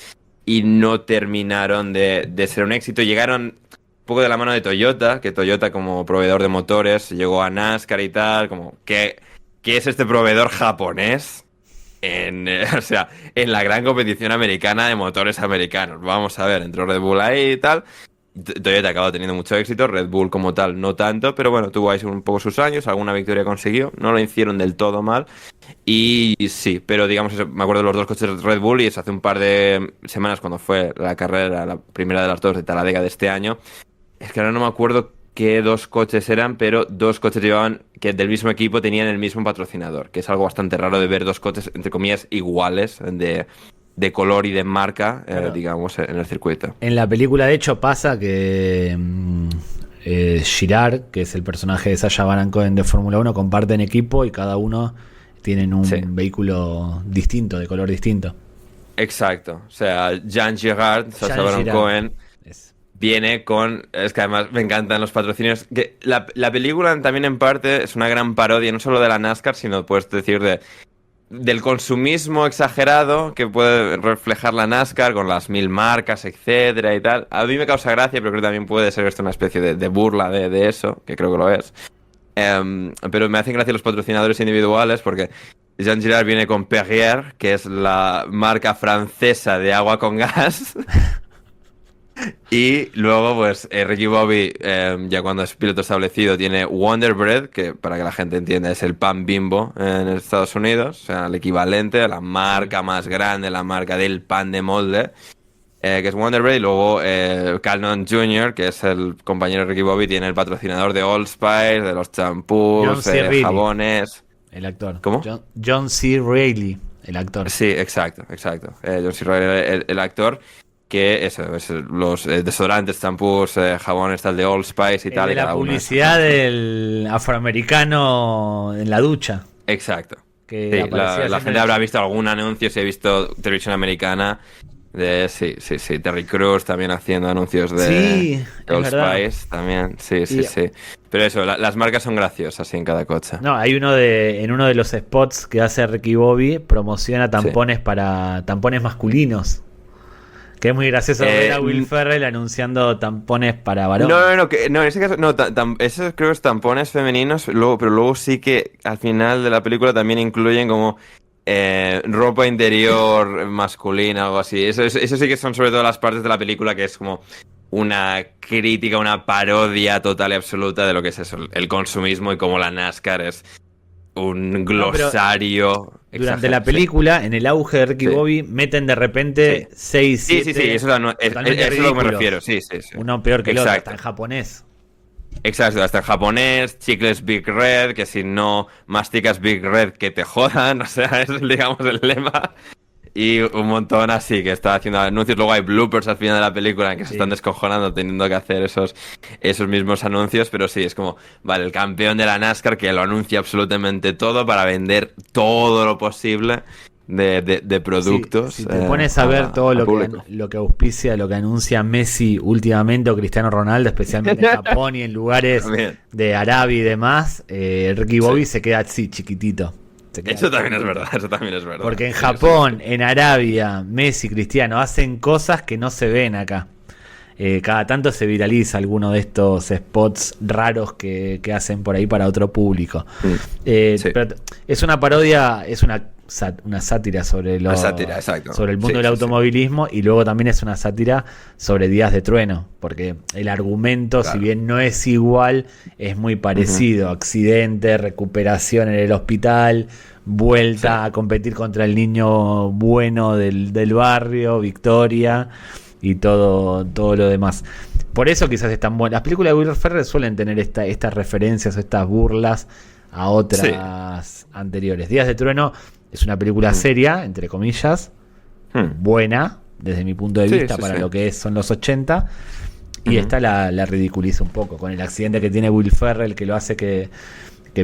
y no terminaron de ser un éxito. Llegaron un poco de la mano de Toyota, que Toyota como proveedor de motores llegó a NASCAR y tal, como ¿qué es este proveedor japonés? O sea, en la gran competición americana de motores americanos. Vamos a ver, entró Red Bull ahí y tal. Toyota acabó teniendo mucho éxito, Red Bull como tal no tanto, pero bueno, tuvo ahí un poco sus años, alguna victoria consiguió, no lo hicieron del todo mal. Y sí, pero digamos, me acuerdo de los 2 coches Red Bull y es hace un par de semanas cuando fue la carrera, la primera de las 2 de Talladega de este año. Es que ahora no me acuerdo qué 2 coches eran, pero 2 coches llevaban que del mismo equipo tenían el mismo patrocinador, que es algo bastante raro de ver 2 coches, entre comillas, iguales, de color y de marca, claro, digamos, en el circuito. En la película, de hecho, pasa que Girard, que es el personaje de Sacha Baron Cohen de Fórmula 1, comparten equipo y cada uno tienen un vehículo distinto, de color distinto. Exacto. O sea, Jean Girard, Sacha Baron Cohen, viene con... Es que además me encantan los patrocinios. Que la película también en parte es una gran parodia, no solo de la NASCAR, sino puedes decir del consumismo exagerado que puede reflejar la NASCAR con las 1000 marcas, etcétera y tal. A mí me causa gracia, pero creo que también puede ser esto una especie de burla de eso, que creo que lo es. Pero me hacen gracia los patrocinadores individuales porque Jean Girard viene con Perrier, que es la marca francesa de agua con gas. Y luego, pues, Ricky Bobby, ya cuando es piloto establecido, tiene Wonder Bread, que para que la gente entienda es el pan Bimbo en Estados Unidos, o sea, el equivalente a la marca más grande, la marca del pan de molde, que es Wonder Bread. Y luego Calnon Jr., que es el compañero de Ricky Bobby, tiene el patrocinador de Old Spice, de los champús, jabones. El actor. ¿Cómo? John C. Reilly, el actor. Sí, exacto. John C. Reilly, el actor. Que eso, es los desodorantes, champús, jabones, tal de Old Spice y tal. De la publicidad del afroamericano en la ducha. Exacto. Que sí, la gente habrá visto algún anuncio, si he visto televisión americana. Sí. Terry Crews también haciendo anuncios de Old Spice también. Sí. Pero eso, las marcas son graciosas en cada coche. No, hay en uno de los spots que hace Ricky Bobby, promociona tampones para tampones masculinos. Que es muy gracioso ver a Will Ferrell anunciando tampones para varón. No, en ese caso, no, esos creo que es tampones femeninos, pero luego sí que al final de la película también incluyen como ropa interior masculina, algo así. Eso sí que son sobre todo las partes de la película que es como una crítica, una parodia total y absoluta de lo que es eso, el consumismo y cómo la NASCAR es un glosario. Durante la película, en el auge de Ricky Bobby, meten de repente 6, 7... Sí, eso es lo que me refiero. Sí. Uno peor que el otro, hasta en japonés. Exacto, hasta en japonés, chicles Big Red, que si no masticas Big Red que te jodan, o sea, ese es digamos el lema. Y un montón así, que está haciendo anuncios. Luego hay bloopers al final de la película en que se están descojonando teniendo que hacer esos mismos anuncios. Pero sí, es como, vale, el campeón de la NASCAR que lo anuncia absolutamente todo para vender todo lo posible de productos. Si te pones a ver todo lo que auspicia, lo que anuncia Messi últimamente o Cristiano Ronaldo, especialmente en Japón y en lugares de Arabia y demás, Ricky Bobby se queda así, chiquitito. Eso también es verdad. Porque en Japón, en Arabia, Messi, Cristiano hacen cosas que no se ven acá. Cada tanto se viraliza alguno de estos spots raros que hacen por ahí para otro público. Pero es una parodia, es una sátira sobre sobre el mundo del automovilismo, y luego también es una sátira sobre Días de Trueno, porque el argumento, si bien no es igual, es muy parecido. Accidente, recuperación en el hospital, vuelta a competir contra el niño bueno del barrio, victoria y todo lo demás. Por eso quizás están buenas. Las películas de Will Ferrell suelen tener estas referencias o estas burlas a otras anteriores. Días de Trueno es una película seria, entre comillas, buena, desde mi punto de vista, para lo que son los 80. Y esta la ridiculiza un poco, con el accidente que tiene Will Ferrell, que lo hace que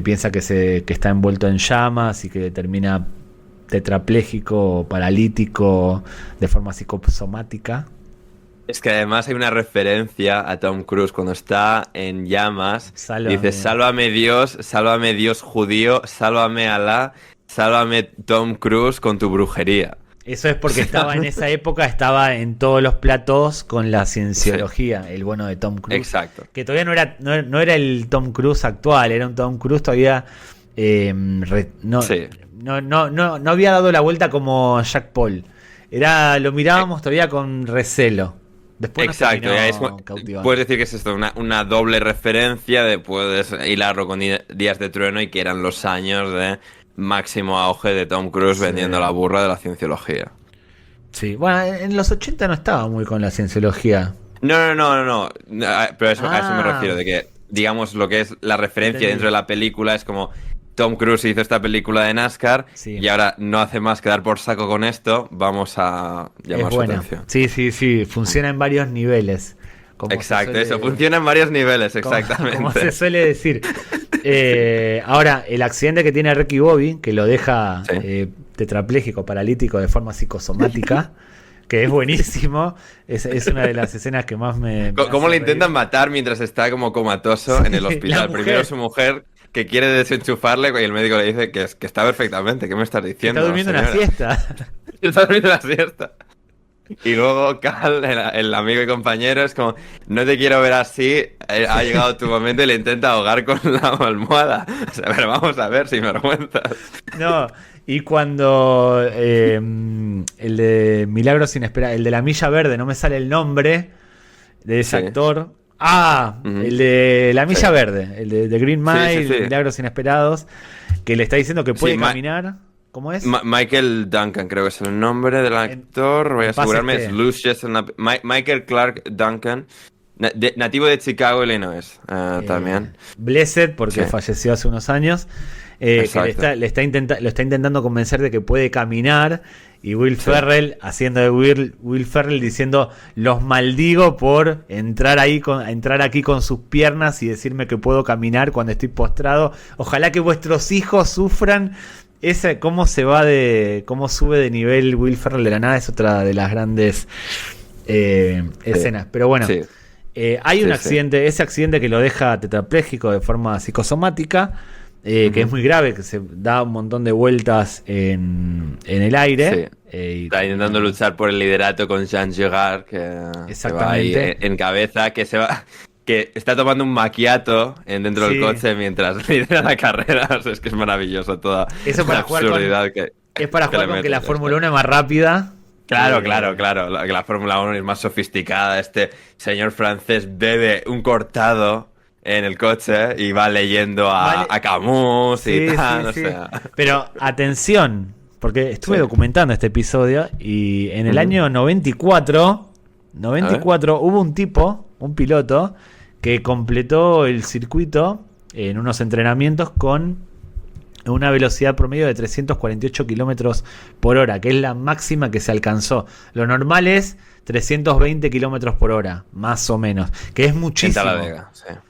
piensa que está envuelto en llamas y que termina tetrapléjico o paralítico de forma psicosomática. Es que además hay una referencia a Tom Cruise cuando está en llamas. Dice, sálvame Dios judío, sálvame Alá, sálvame Tom Cruise con tu brujería. Eso es porque en esa época estaba en todos los platós con la cienciología, el bueno de Tom Cruise. Exacto. Que todavía no era el Tom Cruise actual, era un Tom Cruise todavía no había dado la vuelta como Jack Paul. Lo mirábamos todavía con recelo. Después exacto, puedes decir que es esto, una doble referencia, puedes hilarlo con Días de Trueno y que eran los años de máximo auge de Tom Cruise vendiendo la burra de la cienciología. Sí, bueno, en los 80 no estaba muy con la cienciología. No, pero a eso me refiero, de que, digamos, lo que es la referencia dentro de la película es como Tom Cruise hizo esta película de NASCAR y ahora no hace más que dar por saco con esto, vamos a llamar su atención. Sí, funciona en varios niveles. Exacto, eso, funciona en varios niveles, exactamente. Como se suele decir. Ahora, el accidente que tiene Ricky Bobby, que lo deja tetrapléjico, paralítico de forma psicosomática, que es buenísimo. Es una de las escenas que más me ¿Cómo le intentan matar mientras está como comatoso en el hospital? Primero su mujer, que quiere desenchufarle, y el médico le dice que está perfectamente. ¿Qué me estás diciendo? Está durmiendo una siesta. Está durmiendo una siesta. Y luego Cal, el amigo y compañero, es como, no te quiero ver así, ha llegado tu momento, y le intenta ahogar con la almohada. O sea, pero vamos a ver, sin vergüenza. No, y cuando el de Milagros Inesperados, el de la Milla Verde, no me sale el nombre de ese actor. El de la Milla Verde, el de Green Mile, Milagros Inesperados, que le está diciendo que puede caminar. ¿Cómo es? Michael Duncan, creo que es el nombre del actor. Voy a asegurarme. Es Lucius, Michael Clark Duncan, nativo de Chicago, Illinois, también. Blessed, porque falleció hace unos años. Que lo está intentando convencer de que puede caminar. Y Will Ferrell, haciendo de Will Ferrell, diciendo: los maldigo por entrar aquí con sus piernas y decirme que puedo caminar cuando estoy postrado. Ojalá que vuestros hijos sufran. Cómo sube de nivel Will Ferrell de la nada es otra de las grandes escenas. Pero bueno, hay un accidente, ese accidente que lo deja tetrapléjico de forma psicosomática, que es muy grave, que se da un montón de vueltas en el aire. Está intentando luchar por el liderato con Jean Girard, que se va ahí en cabeza, que está tomando un macchiato dentro del coche mientras lidera la carrera. O sea, es que es maravilloso toda la absurdidad es para jugar con que la Fórmula 1 es más rápida. Claro. Que la Fórmula 1 es más sofisticada. Este señor francés bebe un cortado en el coche y va leyendo a Camus y tal. O sea. Pero atención, porque estuve documentando este episodio y en el año 94 hubo un piloto, que completó el circuito en unos entrenamientos con una velocidad promedio de 348 kilómetros por hora, que es la máxima que se alcanzó. Lo normal es 320 kilómetros por hora, más o menos, que es muchísimo.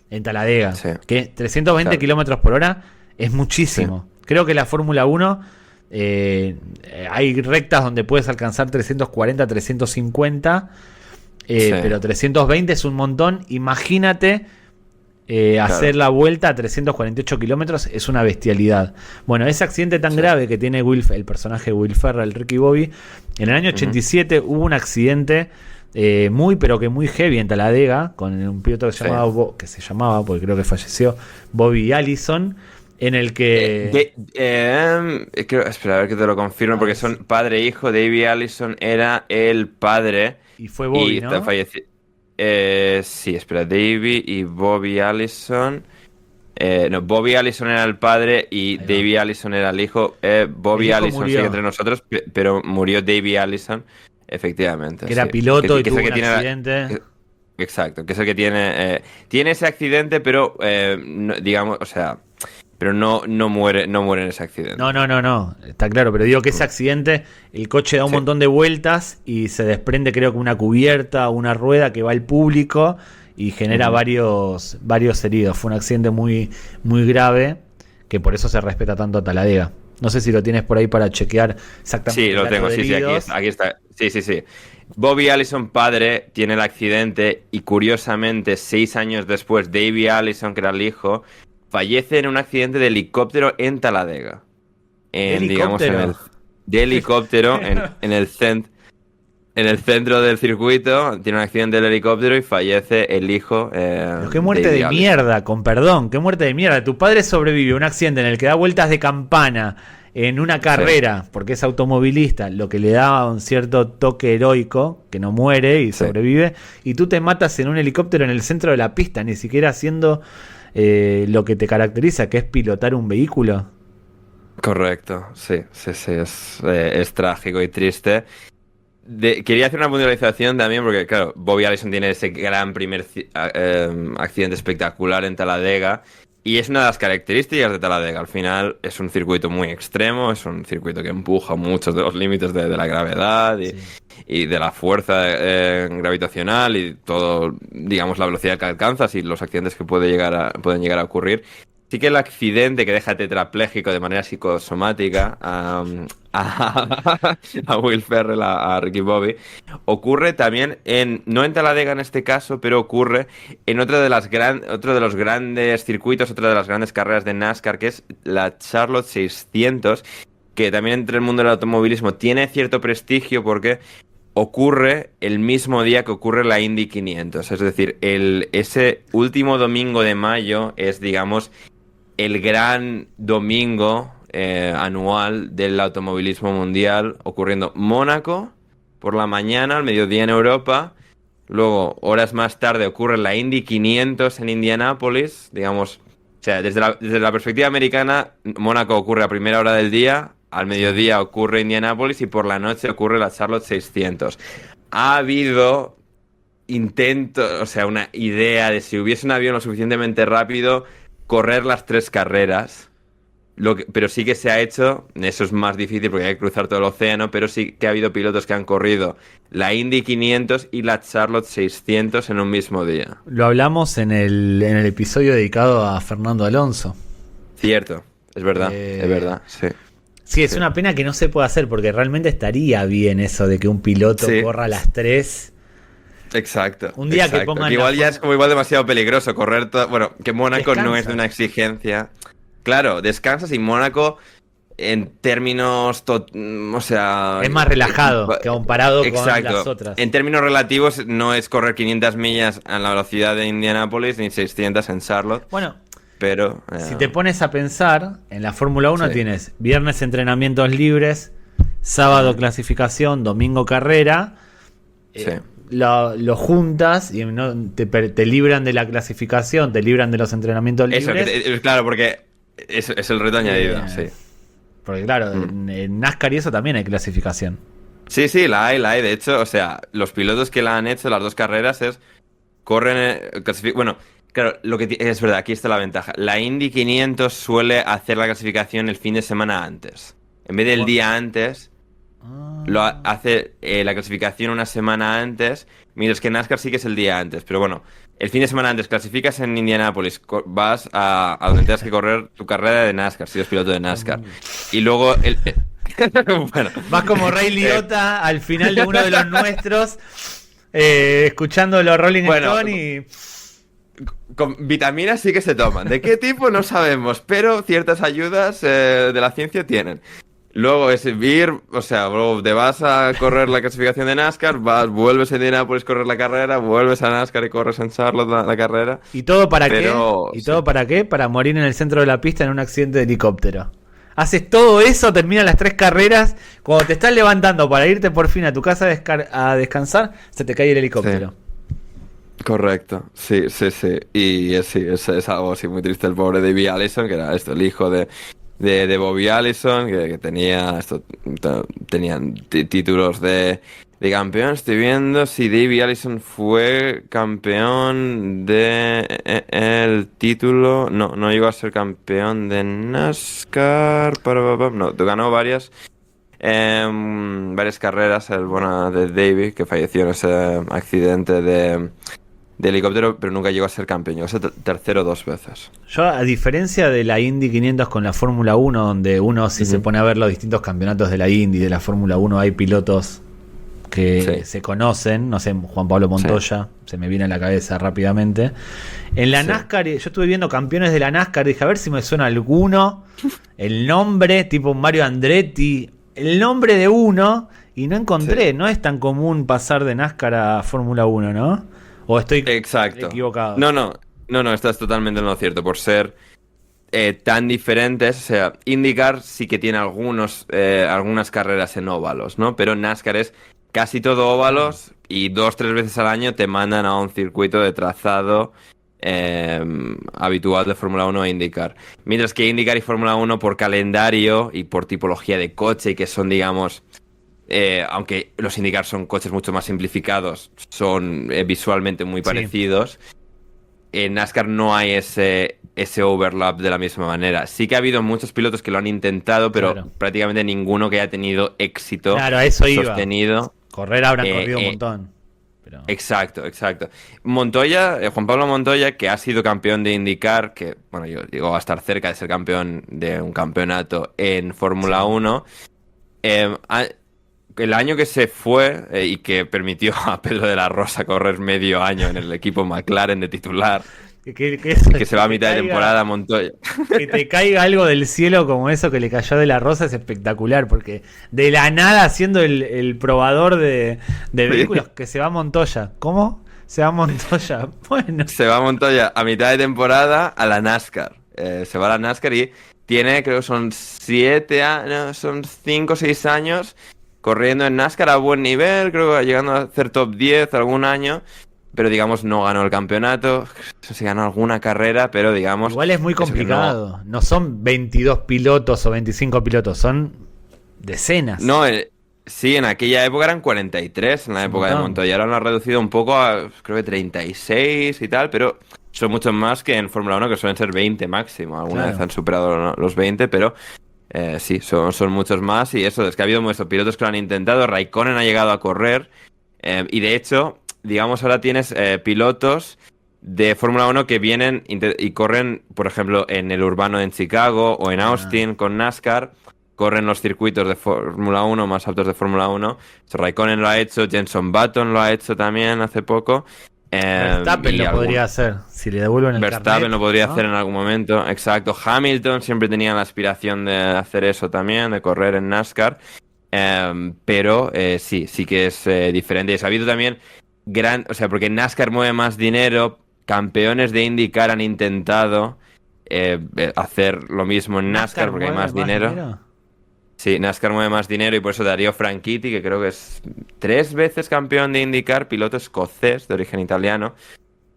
En Talladega. Que 320 kilómetros por hora es muchísimo. Creo que la Fórmula 1 hay rectas donde puedes alcanzar 340, 350. Pero 320 es un montón. Imagínate hacer la vuelta a 348 kilómetros, es una bestialidad. Bueno, ese accidente tan grave que tiene el personaje de Will Ferrell, Ricky Bobby, en el año 87 hubo un accidente muy heavy en Talladega, con un piloto que se llamaba, porque creo que falleció, Bobby Allison, en el que... espera, a ver que te lo confirme, porque son padre e hijo. Davey Allison era el padre... Y fue Bobby, ¿no? Sí, espera, Davey y Bobby Allison. No, Bobby Allison era el padre y Davey Allison era el hijo. Bobby Allison sigue entre nosotros, pero murió Davey Allison, efectivamente. Que era piloto y tuvo un accidente. Exacto, que es el que tiene... tiene ese accidente, pero digamos, o sea... Pero no muere en ese accidente. No, está claro, pero digo que ese accidente, el coche da un montón de vueltas y se desprende, creo que una cubierta o una rueda que va al público y genera varios heridos. Fue un accidente muy, muy grave, que por eso se respeta tanto a Talladega. No sé si lo tienes por ahí para chequear exactamente. Sí, lo tengo, aquí está. Sí. Bobby Allison padre tiene el accidente y curiosamente 6 años después Davey Allison, que era el hijo, fallece en un accidente de helicóptero en Talladega. De helicóptero en el centro del circuito. Tiene un accidente del helicóptero y fallece el hijo. Pero qué muerte de mierda, con perdón. Qué muerte de mierda. Tu padre sobrevive a un accidente en el que da vueltas de campana en una carrera, porque es automovilista, lo que le da un cierto toque heroico, que no muere y sobrevive. Y tú te matas en un helicóptero en el centro de la pista, ni siquiera haciendo... lo que te caracteriza, que es pilotar un vehículo. Correcto, sí, es trágico y triste. Quería hacer una puntualización también, porque claro, Bobby Allison tiene ese gran primer accidente espectacular en Talladega, y es una de las características de Talladega. Al final es un circuito muy extremo, es un circuito que empuja muchos de los límites de la gravedad y de la fuerza gravitacional y todo, digamos, la velocidad que alcanzas y los accidentes que pueden llegar a ocurrir. sí que el accidente que deja tetrapléjico de manera psicosomática a Will Ferrell, a Ricky Bobby, ocurre también no en Talladega en este caso, pero ocurre en otro de los grandes circuitos, otra de las grandes carreras de NASCAR, que es la Charlotte 600, que también entre el mundo del automovilismo tiene cierto prestigio porque ocurre el mismo día que ocurre la Indy 500. Es decir, ese último domingo de mayo es, digamos, el gran domingo anual del automovilismo mundial, ocurriendo Mónaco por la mañana, al mediodía en Europa. Luego, horas más tarde, ocurre la Indy 500 en Indianápolis. Digamos, o sea, desde la perspectiva americana, Mónaco ocurre a primera hora del día, al mediodía ocurre Indianápolis y por la noche ocurre la Charlotte 600. Ha habido intentos, o sea, una idea de si hubiese un avión lo suficientemente rápido, correr las 3 carreras. Pero sí que se ha hecho, eso es más difícil porque hay que cruzar todo el océano, pero sí que ha habido pilotos que han corrido la Indy 500 y la Charlotte 600 en un mismo día. Lo hablamos en el episodio dedicado a Fernando Alonso. Cierto, es verdad, sí. Sí, es una pena que no se pueda hacer porque realmente estaría bien eso de que un piloto corra las 3. Exacto. Un día que pongan igual ya es como igual demasiado peligroso correr todo. Bueno, que Mónaco no es de una exigencia. Claro, descansas y Mónaco en términos, o sea... Es más relajado que comparado con las otras. En términos relativos no es correr 500 millas a la velocidad de Indianápolis ni 600 en Charlotte. Bueno, pero... si te pones a pensar, en la Fórmula 1 tienes viernes entrenamientos libres, sábado clasificación, domingo carrera. Lo juntas y te libran de la clasificación, te libran de los entrenamientos libres. Claro, porque es el reto añadido, sí. Porque claro, en NASCAR y eso también hay clasificación. Sí, la hay. De hecho, o sea, los pilotos que la han hecho, las 2 carreras, corren... Bueno, claro, es verdad, aquí está la ventaja. La Indy 500 suele hacer la clasificación el fin de semana antes. En vez del día antes... Lo hace la clasificación una semana antes, mientras que NASCAR sí que es el día antes. Pero bueno, el fin de semana antes clasificas en Indianápolis, vas a donde tengas que correr tu carrera de NASCAR, si eres piloto de NASCAR. Y luego... bueno, vas como Ray Liotta al final de uno de los nuestros, escuchando los Rolling Stones y... Con vitaminas sí que se toman. ¿De qué tipo? No sabemos, pero ciertas ayudas de la ciencia tienen. Luego es o sea, luego te vas a correr la clasificación de NASCAR, vuelves a Indianapolis a correr la carrera, vuelves a NASCAR y corres en Charlotte la carrera. ¿Y todo para qué? ¿Todo para qué? Para morir en el centro de la pista en un accidente de helicóptero. Haces todo eso, terminan las 3 carreras, cuando te estás levantando para irte por fin a tu casa a descansar, se te cae el helicóptero. Sí. Correcto, sí. Y es algo así muy triste el pobre Davey Allison, que era el hijo de Bobby Allison, que tenían títulos de campeón. Estoy viendo si Davey Allison fue campeón de el título. No llegó a ser campeón de NASCAR. No, ganó varias carreras de Davey, que falleció en ese accidente de helicóptero, pero nunca llegó a ser campeón. Llegó a ser tercero 2 veces. Yo, a diferencia de la Indy 500 con la Fórmula 1, donde uno si se pone a ver los distintos campeonatos de la Indy, de la Fórmula 1, hay pilotos que se conocen. No sé, Juan Pablo Montoya, se me viene a la cabeza rápidamente. En la NASCAR, yo estuve viendo campeones de la NASCAR, dije a ver si me suena alguno, el nombre, tipo Mario Andretti, el nombre de uno, y no encontré. No es tan común pasar de NASCAR a Fórmula 1, ¿no? ¿O estoy equivocado? No, estás totalmente en lo cierto. Por ser tan diferentes, o sea, IndyCar sí que tiene algunas carreras en óvalos, ¿no? Pero NASCAR es casi todo óvalos y 2-3 veces al año te mandan a un circuito de trazado habitual de Fórmula 1 a IndyCar. Mientras que IndyCar y Fórmula 1 por calendario y por tipología de coche, y que son, digamos... aunque los IndyCar son coches mucho más simplificados, son visualmente muy parecidos. En NASCAR no hay ese overlap de la misma manera. Sí que ha habido muchos pilotos que lo han intentado, pero prácticamente ninguno que haya tenido éxito eso sostenido. Correr habrán corrido un montón. Pero... Exacto. Montoya, Juan Pablo Montoya, que ha sido campeón de IndyCar, que, bueno, yo digo, va a estar cerca de ser campeón de un campeonato en Fórmula 1. El año que se fue y que permitió a Pedro de la Rosa correr medio año en el equipo McLaren de titular, que se va a mitad de temporada Montoya. Que te caiga algo del cielo como eso que le cayó de la Rosa es espectacular, porque de la nada haciendo el probador de vehículos, que se va Montoya. ¿Cómo? Se va Montoya. Bueno. Se va Montoya a mitad de temporada a la NASCAR. Se va a la NASCAR y tiene, creo que son 7 años, son 5 o 6 años corriendo en NASCAR a buen nivel, creo que llegando a hacer top 10 algún año. Pero digamos no ganó el campeonato, se ganó alguna carrera, pero digamos... Igual es muy complicado, no son 22 pilotos o 25 pilotos, son decenas. No, sí, en aquella época eran 43, en la época de Montoya, ahora lo han reducido un poco a creo que 36 y tal, pero son muchos más que en Fórmula 1, que suelen ser 20 máximo, alguna vez han superado los 20, pero... sí, son muchos más, y eso, es que ha habido muchos pilotos que lo han intentado. Raikkonen ha llegado a correr, y de hecho... Digamos, ahora tienes pilotos de Fórmula 1 que vienen y corren, por ejemplo, en el urbano en Chicago o en Austin con NASCAR. Corren los circuitos de Fórmula 1 más altos de Fórmula 1. Raikkonen lo ha hecho, Jenson Button lo ha hecho también hace poco. Verstappen lo podría hacer, si le devuelven el Verstappen carnet, lo podría hacer en algún momento, exacto. Hamilton siempre tenía la aspiración de hacer eso también, de correr en NASCAR. Pero sí que es diferente. Y ha habido también... o sea, porque NASCAR mueve más dinero, campeones de IndyCar han intentado hacer lo mismo en NASCAR porque hay más dinero. Sí, NASCAR mueve más dinero y por eso Dario Franchitti, que creo que es 3 veces campeón de IndyCar, piloto escocés de origen italiano,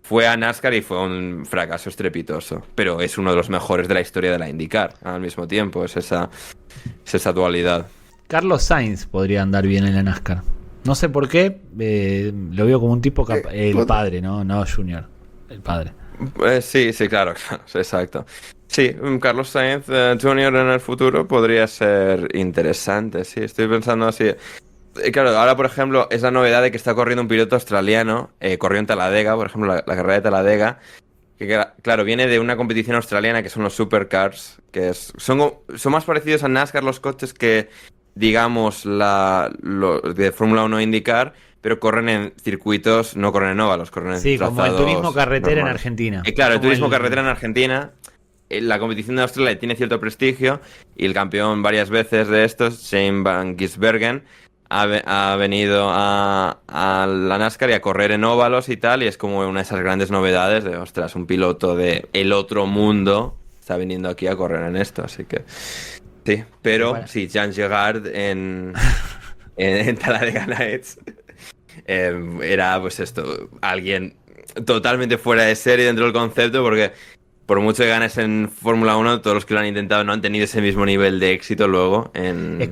fue a NASCAR y fue un fracaso estrepitoso. Pero es uno de los mejores de la historia de la IndyCar al mismo tiempo, es esa dualidad. Carlos Sainz podría andar bien en la NASCAR. No sé por qué, lo veo como un tipo el padre, ¿no? No Junior, el padre. Sí, claro, exacto. Sí, Carlos Sainz Jr. en el futuro podría ser interesante, sí, estoy pensando así. Claro, ahora por ejemplo es la novedad de que está corriendo un piloto australiano, corrió en Talladega, por ejemplo, la carrera de Talladega, que claro, viene de una competición australiana que son los Supercars, que son más parecidos a NASCAR los coches que... digamos, de Fórmula 1 IndyCar, pero corren en circuitos, no corren en óvalos, corren en trazados como el turismo carretera normales. En Argentina. Claro, el turismo carretera en Argentina, la competición de Australia tiene cierto prestigio, y el campeón varias veces de estos, Shane Van Gisbergen, ha venido a la NASCAR y a correr en óvalos y tal, y es como una de esas grandes novedades de, ostras, un piloto de el otro mundo está viniendo aquí a correr en esto, así que... Sí, pero bueno. Sí, Jean Girard en Talladega Nights era pues esto, alguien totalmente fuera de serie dentro del concepto, porque por mucho que ganes en Fórmula 1, todos los que lo han intentado no han tenido ese mismo nivel de éxito luego en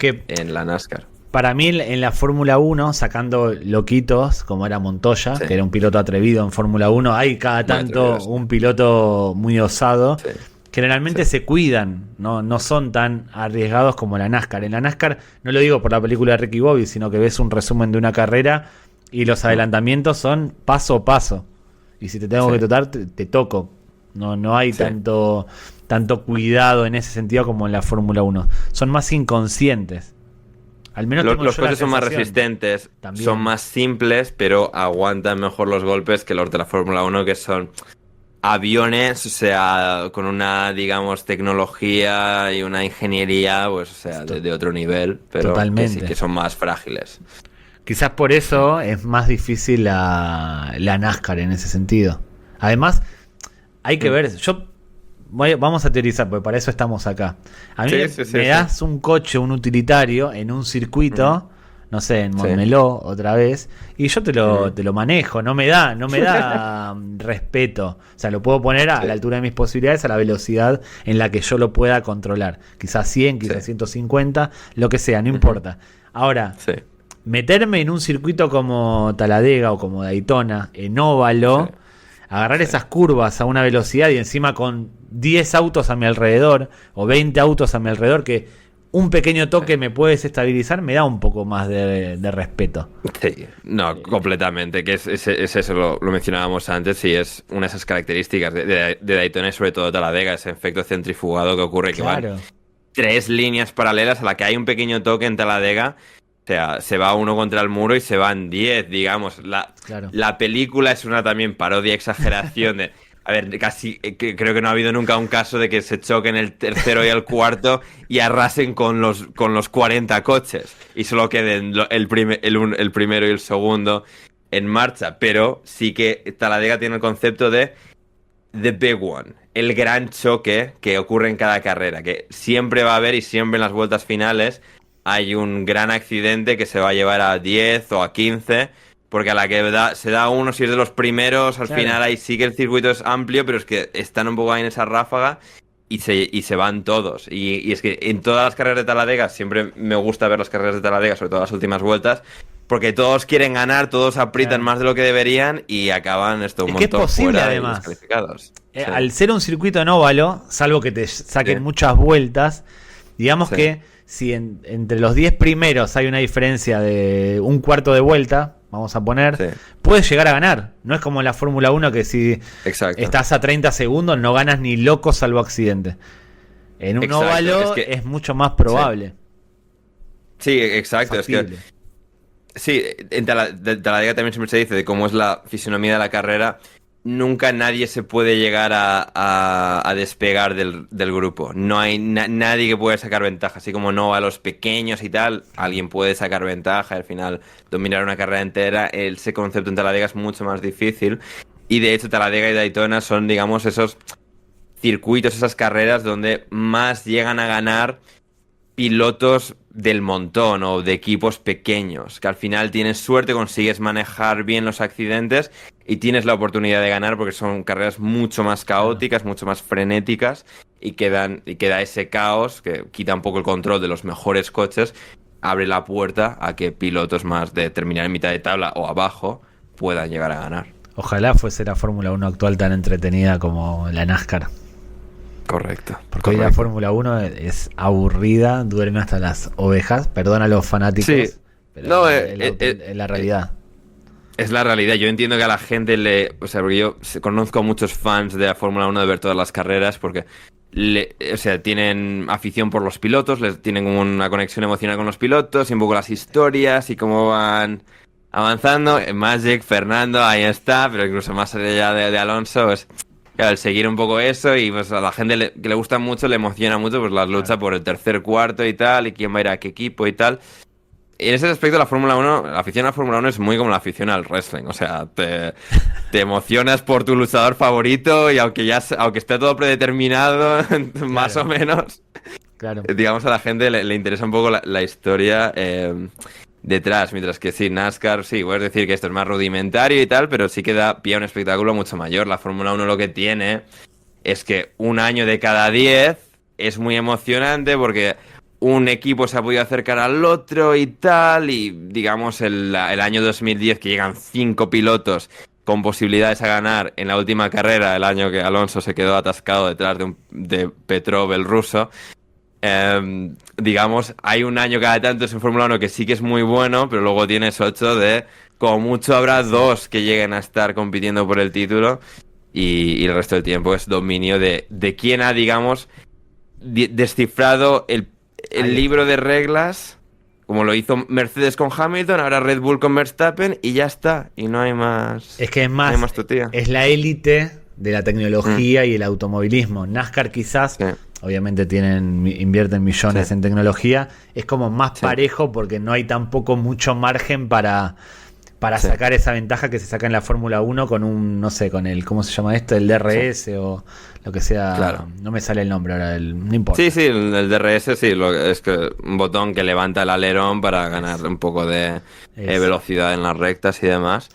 la NASCAR. Para mí en la Fórmula 1, sacando loquitos como era Montoya, sí, que era un piloto atrevido en Fórmula 1, hay cada tanto un piloto muy osado. Sí. Generalmente se cuidan, no son tan arriesgados como la NASCAR. En la NASCAR, no lo digo por la película de Ricky Bobby, sino que ves un resumen de una carrera y los adelantamientos son paso a paso. Y si te tengo que tocar, te toco. No hay tanto cuidado en ese sentido como en la Fórmula 1. Son más inconscientes. Al menos los coches son más resistentes, también. Son más simples, pero aguantan mejor los golpes que los de la Fórmula 1, que son... aviones, o sea, con una, digamos, tecnología y una ingeniería, pues, o sea, de otro nivel, pero totalmente. Que sí que son más frágiles. Quizás por eso es más difícil la NASCAR en ese sentido. Además, hay que ver, vamos a teorizar, porque para eso estamos acá. A mí me das un coche, un utilitario, en un circuito... no sé, en Montmeló otra vez, y yo te lo manejo, no me da respeto, o sea, lo puedo poner a la altura de mis posibilidades, a la velocidad en la que yo lo pueda controlar, quizás 100, quizás 150, lo que sea, no importa. Ahora, meterme en un circuito como Talladega o como Daytona, en óvalo, agarrar esas curvas a una velocidad y encima con 10 autos a mi alrededor, o 20 autos a mi alrededor, que un pequeño toque me puede desestabilizar, me da un poco más de respeto. Sí, no, completamente, que es eso, lo mencionábamos antes, sí, es una de esas características de Daytona y sobre todo Talladega, ese efecto centrifugado que ocurre, que van 3 líneas paralelas a la que hay un pequeño toque en Talladega. O sea, se va uno contra el muro y se van 10, digamos. La película es una también parodia, exageración de... A ver, creo que no ha habido nunca un caso de que se choquen el tercero y el cuarto y arrasen con los 40 coches y solo queden el primero y el segundo en marcha. Pero sí que Talladega tiene el concepto de The Big One, el gran choque que ocurre en cada carrera, que siempre va a haber y siempre en las vueltas finales hay un gran accidente que se va a llevar a 10 o a 15... Porque a la que se da uno, si es de los primeros, al final ahí sí que el circuito es amplio, pero es que están un poco ahí en esa ráfaga y se van todos. Y es que en todas las carreras de Talladega, siempre me gusta ver las carreras de Talladega, sobre todo las últimas vueltas, porque todos quieren ganar, todos aprietan más de lo que deberían y acaban un montón que es posible, fuera además. Descalificados. Sí. Al ser un circuito en óvalo, salvo que te saquen muchas vueltas, digamos que si entre los 10 primeros hay una diferencia de un cuarto de vuelta, vamos a poner, puedes llegar a ganar. No es como en la Fórmula 1 que si estás a 30 segundos no ganas ni loco salvo accidente. En un óvalo es mucho más probable. Sí, exacto. Factible. En Talladega también siempre se dice de cómo es la fisonomía de la carrera. Nunca nadie se puede llegar a despegar del grupo. No hay nadie que pueda sacar ventaja. Así como no a los pequeños y tal, alguien puede sacar ventaja y al final dominar una carrera entera. Ese concepto en Talladega es mucho más difícil. Y de hecho Talladega y Daytona son, digamos, esos circuitos, esas carreras donde más llegan a ganar pilotos del montón o de equipos pequeños, que al final tienes suerte, consigues manejar bien los accidentes y tienes la oportunidad de ganar porque son carreras mucho más caóticas, mucho más frenéticas y queda ese caos que quita un poco el control de los mejores coches, abre la puerta a que pilotos más de terminar en mitad de tabla o abajo puedan llegar a ganar. Ojalá fuese la Fórmula 1 actual tan entretenida como la NASCAR. Correcto. Porque hoy la Fórmula 1 es aburrida, duerme hasta las ovejas. Perdón a los fanáticos, pero no, es la realidad. Es la realidad. Yo entiendo que a la gente porque yo conozco a muchos fans de la Fórmula 1 de ver todas las carreras porque tienen afición por los pilotos, tienen como una conexión emocional con los pilotos y un poco las historias y cómo van avanzando. Magic, Fernando, ahí está, pero incluso más allá de Alonso, claro, el seguir un poco eso y pues a la gente que le gusta mucho, le emociona mucho pues las luchas por el tercer, cuarto y tal, y quién va a ir a qué equipo y tal. Y en ese aspecto la Fórmula 1, la afición a la Fórmula 1 es muy como la afición al wrestling, o sea, te emocionas por tu luchador favorito y aunque esté todo predeterminado, más o menos, digamos a la gente le interesa un poco la historia detrás, mientras que NASCAR, puedes decir que esto es más rudimentario y tal, pero sí que da pie a un espectáculo mucho mayor. La Fórmula 1 lo que tiene es que un año de cada 10 es muy emocionante porque un equipo se ha podido acercar al otro y tal, y digamos el año 2010 que llegan 5 pilotos con posibilidades a ganar en la última carrera, el año que Alonso se quedó atascado detrás de Petrov, el ruso. Digamos, hay un año cada tanto en Fórmula 1 que sí que es muy bueno, pero luego tienes 8 de, como mucho habrá 2 que lleguen a estar compitiendo por el título y el resto del tiempo es dominio de quien ha, digamos, descifrado el libro de reglas, como lo hizo Mercedes con Hamilton, ahora Red Bull con Verstappen y ya está, y no hay más. Es que es más, es la élite de la tecnología y el automovilismo. NASCAR quizás, obviamente invierten millones en tecnología, es como más parejo porque no hay tampoco mucho margen para sacar esa ventaja que se saca en la Fórmula 1 con un, no sé, con el, ¿cómo se llama esto? El DRS o lo que sea. No me sale el nombre ahora, no importa. Sí, el DRS es que un botón que levanta el alerón para ganar un poco de velocidad en las rectas y demás.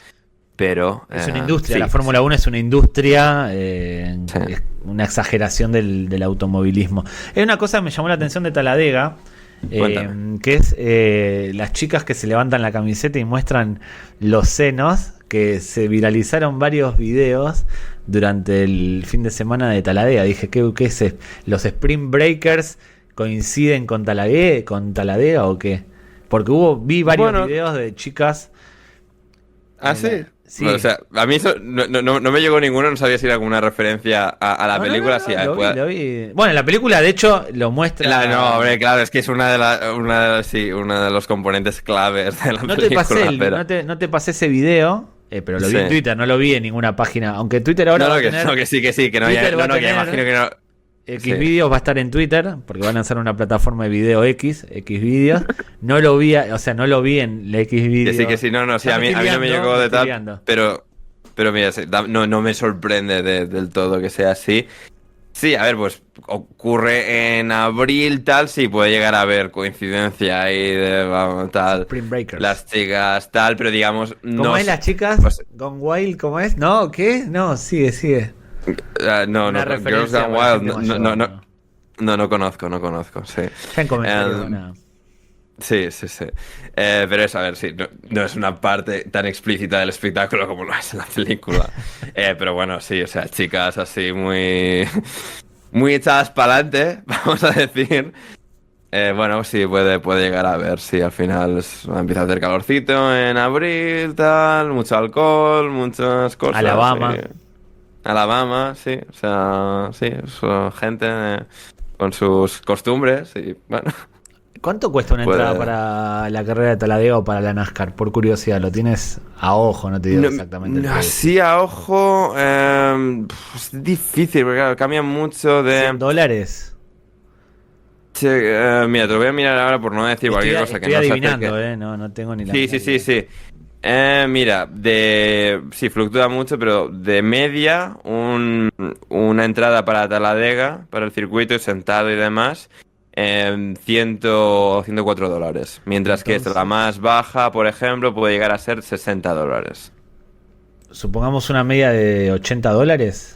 Pero es una industria, la Fórmula 1 es una industria, es una exageración del automovilismo. Es una cosa que me llamó la atención de Talladega, que es las chicas que se levantan la camiseta y muestran los senos, que se viralizaron varios videos durante el fin de semana de Talladega. Dije, ¿qué es? Los Sprint Breakers coinciden con Taladega o qué? Porque vi varios videos de chicas. ¿Ah, sí? Sí. Bueno, o sea, a mí eso no me llegó ninguno, no sabía si era alguna referencia a la película. Sí, lo vi. Bueno, la película de hecho lo muestra. No, hombre, claro, es que es uno de los componentes claves de la película. No te pasé ese video, pero lo vi en Twitter, no lo vi en ninguna página. Aunque Twitter ahora va a tener... que sí, que no, ya imagino que no... Xvideos va a estar en Twitter, porque van a hacer una plataforma de video Xvideos. No lo vi, no lo vi en la Xvideos. Que sí, sí, a mí no me llegó de tal, pero mira, no me sorprende del todo que sea así. Sí, a ver, pues ocurre en abril, tal, sí, puede llegar a haber coincidencia ahí de tal. Spring Breakers. Las chicas, tal, pero digamos... ¿Cómo es las chicas? Pues, Gone Wild, ¿cómo es? ¿No? ¿Qué? No, sigue. No, Girls Gone Wild, no conozco, sí. Está en comentario, Sí. Pero eso, a ver, sí, no es una parte tan explícita del espectáculo como lo es en la película. Pero bueno, sí, o sea, chicas así muy echadas para adelante, vamos a decir. Bueno, sí, puede llegar a ver, sí, al final empieza a hacer calorcito en abril, tal, mucho alcohol, muchas cosas. Alabama, sí, o sea, sí, gente con sus costumbres y bueno. ¿Cuánto cuesta una entrada para la carrera de Taladega o para la NASCAR? Por curiosidad, ¿lo tienes a ojo? No te digo exactamente el precio. Así a ojo, es difícil, porque claro, cambia mucho de... $100. Sí, mira, te lo voy a mirar ahora por no decir cualquier cosa que no estoy adivinando, no tengo ni la Sí. Mira, sí, fluctúa mucho, pero de media, una entrada para Taladega, para el circuito, sentado y demás, $104. Mientras que la más baja, por ejemplo, puede llegar a ser $60. Supongamos una media de $80.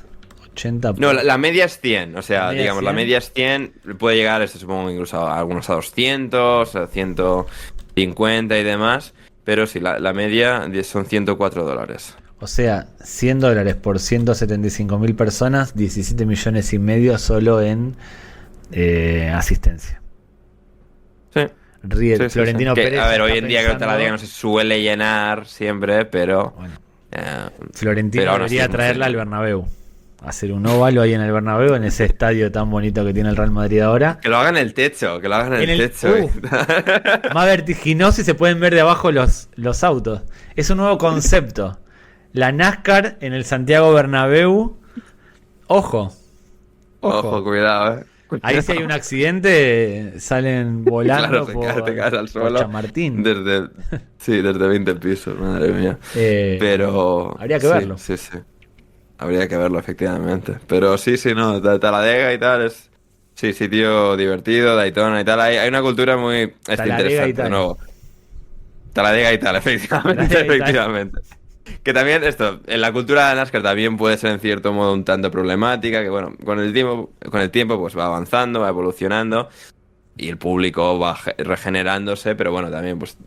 80 No, la media es 100, o sea, digamos, 100. La media es 100, puede llegar, supongo, incluso a algunos a 200, a 150 y demás. Pero sí, la media son $104. O sea, $100 por 175.000 personas, 17 millones y medio solo en asistencia. Sí. Florentino sí. Pérez. A ver, hoy en día creo que Taladega no se suele llenar siempre, pero... Bueno, Florentino pero debería traerla al Bernabéu. Hacer un óvalo ahí en el Bernabéu, en ese estadio tan bonito que tiene el Real Madrid ahora. Que lo hagan en el techo, techo. Más vertiginoso y se pueden ver de abajo los autos. Es un nuevo concepto. La NASCAR en el Santiago Bernabéu. Ojo, cuidado, Ahí si hay un accidente, salen volando te caes al suelo. Chamartín. Desde 20 pisos, madre mía. Pero... habría que verlo. Sí. Habría que verlo, efectivamente. Pero sí, no, Taladega y tal es... Sí, sitio divertido, Daytona y tal. Hay una cultura muy interesante, de nuevo. Taladega y tal, efectivamente. Que también esto, en la cultura de NASCAR también puede ser en cierto modo un tanto problemática, que bueno, con el tiempo pues va avanzando, va evolucionando y el público va regenerándose, pero bueno, también pues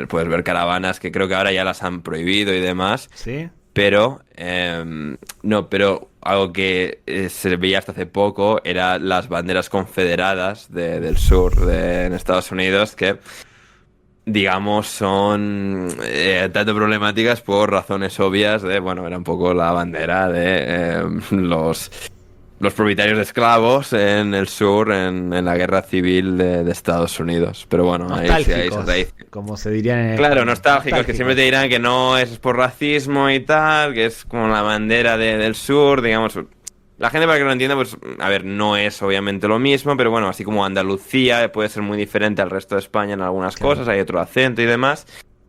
puedes ver caravanas que creo que ahora ya las han prohibido y demás. Sí. Pero, pero algo que se veía hasta hace poco era las banderas confederadas del sur en Estados Unidos, que, digamos, son tanto problemáticas por razones obvias de, bueno, era un poco la bandera de los propietarios de esclavos en el sur, en la guerra civil de Estados Unidos. Pero bueno, ahí como se diría en el... Claro, nostálgicos, que siempre te dirán que no es por racismo y tal, que es como la bandera del sur, digamos. La gente, para que lo entienda, pues, a ver, no es obviamente lo mismo, pero bueno, así como Andalucía puede ser muy diferente al resto de España en algunas cosas, hay otro acento y demás.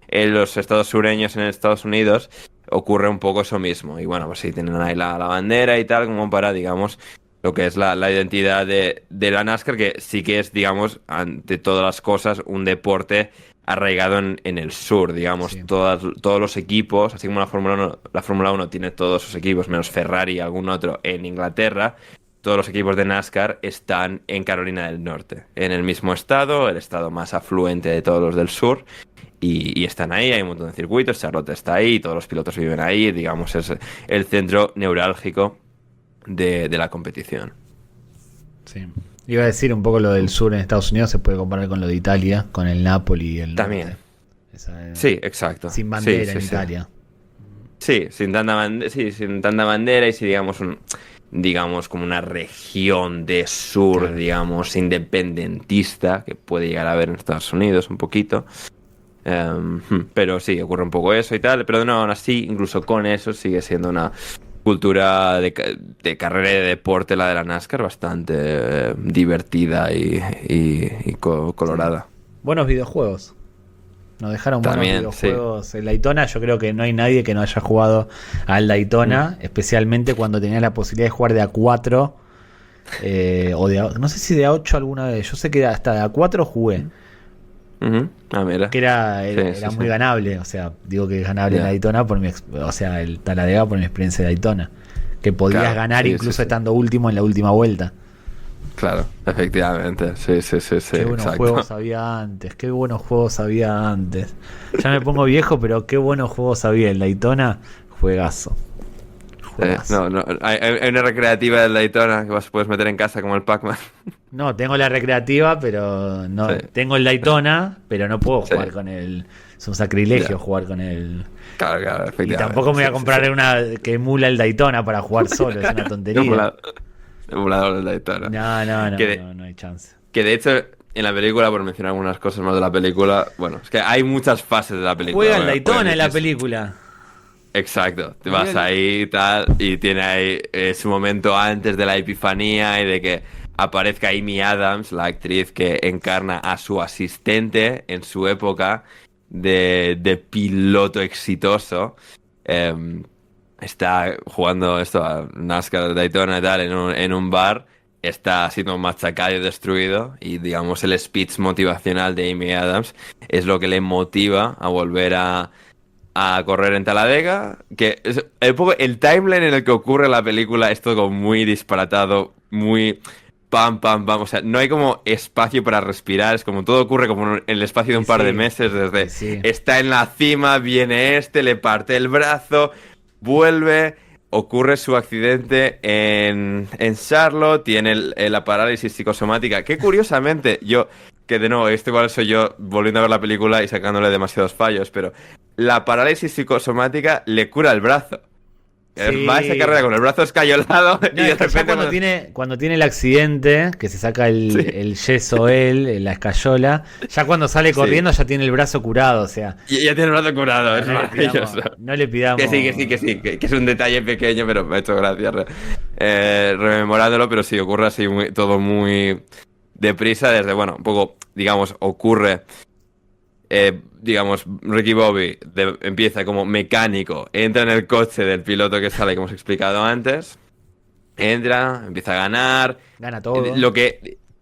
En los estados sureños en Estados Unidos ocurre un poco eso mismo. Y bueno, pues sí, tienen ahí la bandera y tal, como para, digamos, lo que es la identidad de la NASCAR, que sí que es, digamos, ante todas las cosas, un deporte arraigado en el sur, digamos. Sí. Todos los equipos, así como la Fórmula 1 tiene todos sus equipos, menos Ferrari y algún otro en Inglaterra, todos los equipos de NASCAR están en Carolina del Norte, en el mismo estado, el estado más afluente de todos los del sur. Y están ahí, hay un montón de circuitos, Charlotte está ahí, todos los pilotos viven ahí, digamos, es el centro neurálgico de la competición. Sí. Iba a decir un poco lo del sur en Estados Unidos, se puede comparar con lo de Italia, con el Napoli y el También. norte. Sí, exacto. Sin bandera en Italia. Sí, sin tanta bandera y sí, digamos como una región de sur, claro, digamos, independentista, que puede llegar a haber en Estados Unidos un poquito. Pero sí, ocurre un poco eso y tal, pero no, aún así, incluso con eso sigue siendo una cultura de carrera y de deporte, la de la NASCAR, bastante divertida y colorada. Buenos videojuegos. Nos dejaron también, buenos videojuegos. Sí. El Daytona, yo creo que no hay nadie que no haya jugado al Daytona, especialmente cuando tenías la posibilidad de jugar de A4 o no sé si de A8 alguna vez. Yo sé que hasta de A4 jugué. Mira. Que era muy ganable, o sea, digo que es ganable en Daytona el Talladega por mi experiencia de Daytona, que podías ganar incluso estando último en la última vuelta. Claro, efectivamente, sí. Qué buenos juegos había antes, qué buenos juegos había antes. Ya me pongo viejo, pero qué buenos juegos había. El Daytona, juegazo. Hay una recreativa del Daytona que puedes meter en casa como el Pac-Man. No, tengo la recreativa, pero no tengo el Daytona, pero no puedo jugar con el. Es un sacrilegio jugar con el. Claro, efectivamente. Y tampoco me voy a comprar una que emula el Daytona para jugar solo, es una tontería. Emulador del Daytona. No hay chance. Que de hecho, en la película, por mencionar algunas cosas más de la película, bueno, es que hay muchas fases de la película. Juega el Daytona en la película. Exacto, te vas ahí y tal, y tiene ahí su momento antes de la epifanía y de que aparezca Amy Adams, la actriz que encarna a su asistente en su época de piloto exitoso. Está jugando esto a NASCAR Daytona y tal en un bar, está siendo machacado y destruido, y digamos el speech motivacional de Amy Adams es lo que le motiva a volver a correr en Talladega, que es el timeline en el que ocurre la película es todo como muy disparatado, muy pam, o sea, no hay como espacio para respirar, es como todo ocurre como en el espacio de un par de meses, desde está en la cima, viene le parte el brazo, vuelve, ocurre su accidente en Charlotte, tiene la parálisis psicosomática, que curiosamente que de nuevo, igual soy yo volviendo a ver la película y sacándole demasiados fallos, pero la parálisis psicosomática le cura el brazo. Sí. Va a esa carrera con el brazo escayolado y de repente cuando tiene el accidente, que se saca el yeso la escayola, ya cuando sale corriendo ya tiene el brazo curado, o sea. Ya tiene el brazo curado, es maravilloso. No le pidamos. Que sí, que es un detalle pequeño, pero me ha hecho gracia rememorándolo, pero sí, ocurre así todo muy deprisa, desde, un poco, digamos, ocurre, Ricky Bobby empieza como mecánico, entra en el coche del piloto que sale, que hemos explicado antes, empieza a ganar, gana todo.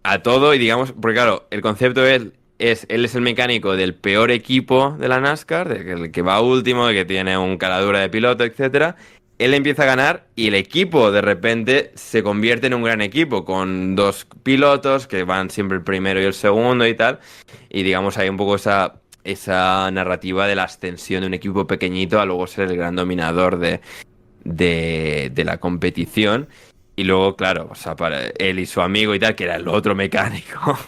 A todo, y digamos, porque claro, el concepto él es el mecánico del peor equipo de la NASCAR, el que va último, de que tiene un caradura de piloto, etcétera. Él empieza a ganar y el equipo de repente se convierte en un gran equipo con dos pilotos que van siempre el primero y el segundo y tal. Y digamos hay un poco esa narrativa de la ascensión de un equipo pequeñito a luego ser el gran dominador de la competición. Y luego, claro, o sea, para él y su amigo y tal, que era el otro mecánico,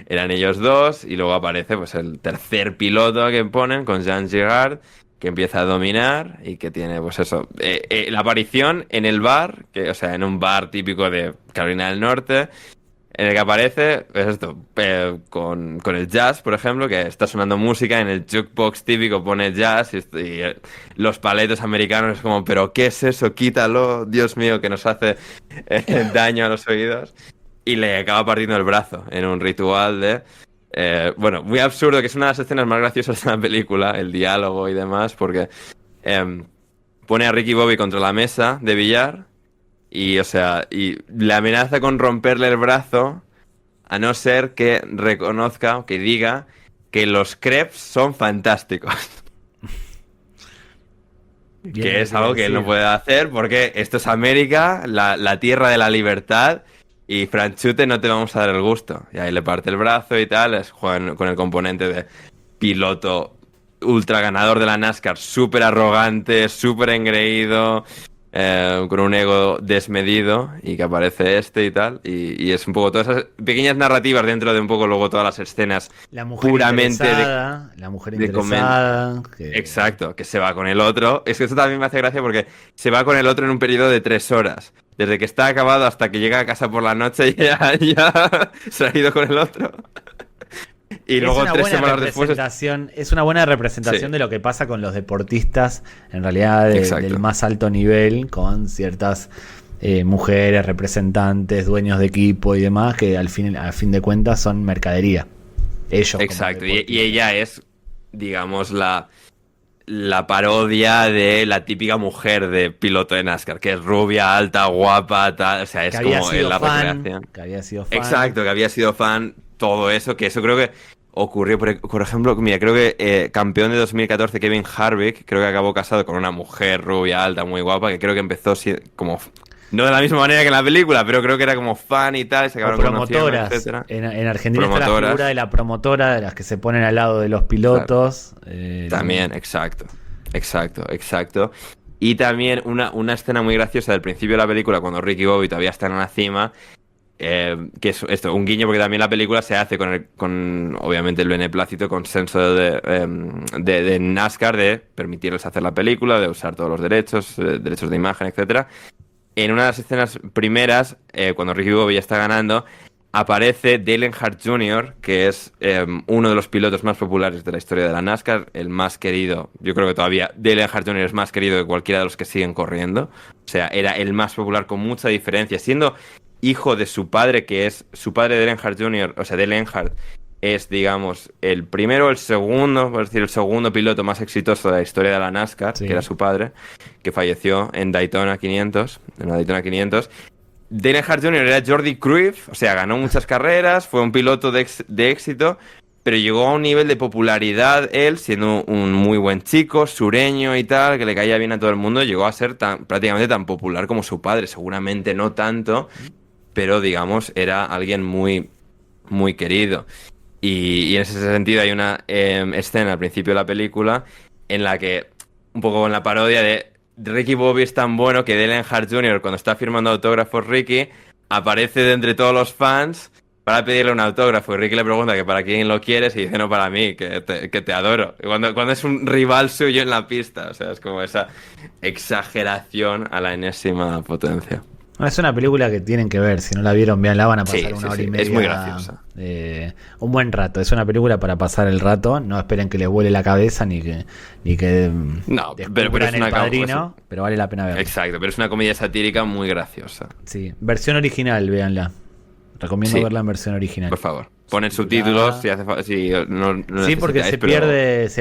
eran ellos dos. Y luego aparece pues el tercer piloto que ponen con Jean Girard, que empieza a dominar y que tiene, pues eso, la aparición en el bar, en un bar típico de Carolina del Norte, en el que aparece, es esto, con el jazz, por ejemplo, que está sonando música, en el jukebox típico pone jazz y los paletos americanos es como, pero ¿qué es eso? Quítalo, Dios mío, que nos hace daño a los oídos. Y le acaba partiendo el brazo en un ritual de... muy absurdo, que es una de las escenas más graciosas de la película, el diálogo y demás, porque pone a Ricky Bobby contra la mesa de billar y le amenaza con romperle el brazo a no ser que reconozca o que diga que los crepes son fantásticos. Que es algo que él no puede hacer porque esto es América, la tierra de la libertad. Y Franchute, no te vamos a dar el gusto. Y ahí le parte el brazo y tal. Juegan con el componente de piloto ultra ganador de la NASCAR, súper arrogante, súper engreído. con un ego desmedido y que aparece y tal. Y es un poco todas esas pequeñas narrativas dentro de un poco luego todas las escenas la mujer puramente la mujer interesada. Exacto, que se va con el otro. Es que esto también me hace gracia porque se va con el otro en un periodo de 3 horas. Desde que está acabado hasta que llega a casa por la noche ya se ha ido con el otro. Y luego 3 semanas después... Es una buena representación de lo que pasa con los deportistas, en realidad del más alto nivel, con ciertas mujeres, representantes, dueños de equipo y demás, que al fin de cuentas son mercadería. Ellos. Exacto, y ella es, digamos, la parodia de la típica mujer de piloto de NASCAR, que es rubia, alta, guapa, tal, o sea, es como la recreación. Que había sido fan. Exacto, que había sido fan, todo eso, que eso creo que ocurrió, por ejemplo, mira, creo que campeón de 2014, Kevin Harvick, creo que acabó casado con una mujer rubia, alta, muy guapa, que creo que empezó como... No de la misma manera que en la película, pero creo que era como fan y tal, y se acabaron promotoras. Conociendo, en Argentina está la figura de la promotora, de las que se ponen al lado de los pilotos. Claro. También, exacto. Y también una escena muy graciosa del principio de la película, cuando Ricky Bobby todavía está en la cima, que es esto, un guiño, porque también la película se hace con obviamente el beneplácito, consenso de NASCAR, de permitirles hacer la película, de usar todos los derechos de imagen, etcétera. En una de las escenas primeras, cuando Ricky Bobby ya está ganando, aparece Dale Earnhardt Jr., que es uno de los pilotos más populares de la historia de la NASCAR, el más querido. Yo creo que todavía Dale Earnhardt Jr. es más querido que cualquiera de los que siguen corriendo. O sea, era el más popular con mucha diferencia, siendo hijo de su padre, que es su padre Dale Earnhardt Jr., o sea, Dale Earnhardt es, digamos, el primero o el segundo, por decir, el segundo piloto más exitoso de la historia de la NASCAR, que era su padre, que falleció en Daytona 500, en la Daytona 500. Dale Earnhardt Jr. era Jordi Cruyff, o sea, ganó muchas carreras, fue un piloto de éxito, pero llegó a un nivel de popularidad él, siendo un muy buen chico, sureño y tal, que le caía bien a todo el mundo, llegó a ser prácticamente tan popular como su padre, seguramente no tanto, pero digamos, era alguien muy, muy querido. Y en ese sentido hay una escena al principio de la película en la que, un poco con la parodia de Ricky Bobby es tan bueno que Dale Earnhardt Jr., cuando está firmando autógrafos Ricky, aparece de entre todos los fans para pedirle un autógrafo. Y Ricky le pregunta que para quién lo quieres y dice, no, para mí, que te adoro. Y cuando es un rival suyo en la pista, o sea, es como esa exageración a la enésima potencia. Es una película que tienen que ver, si no la vieron, véanla, van a pasar una hora y media. Es muy graciosa. Un buen rato, es una película para pasar el rato, no esperen que les vuele la cabeza ni que no, pero es una Padrino, pero vale la pena verla. Exacto, pero es una comedia satírica muy graciosa. Sí, versión original, véanla. Recomiendo verla en versión original. Por favor. Ponen subtítulos si hace falta. Sí, porque se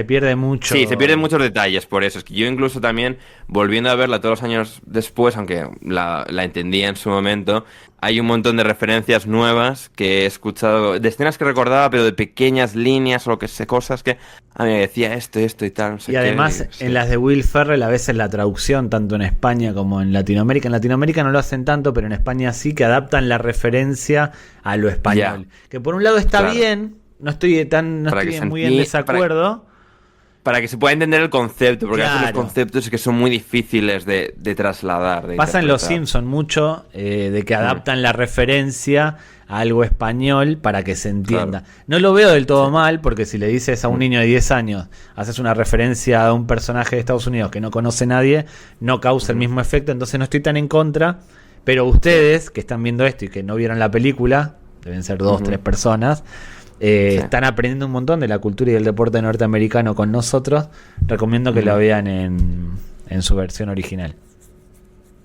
pierde mucho. Sí, se pierden muchos detalles, por eso. Es que yo incluso también, volviendo a verla todos los años después, aunque la entendía en su momento, hay un montón de referencias nuevas que he escuchado, de escenas que recordaba, pero de pequeñas líneas o lo que sé, cosas que a mí me decía esto y tal. No sé y además, en las de Will Ferrell, a veces la traducción, tanto en España como en Latinoamérica. En Latinoamérica no lo hacen tanto, pero en España sí, que adaptan la referencia a lo español. Que por un lado está bien, no estoy muy en desacuerdo. Para que se pueda entender el concepto, porque hay los conceptos que son muy difíciles de trasladar. Pasa en Los Simpsons mucho, de que adaptan la referencia a algo español para que se entienda. Claro. No lo veo del todo mal, porque si le dices a un niño de 10 años, haces una referencia a un personaje de Estados Unidos que no conoce nadie, no causa el mismo efecto, entonces no estoy tan en contra. Pero ustedes, que están viendo esto y que no vieron la película, deben ser 2 o 3 personas, están aprendiendo un montón de la cultura y del deporte norteamericano con nosotros. Recomiendo que la vean en su versión original.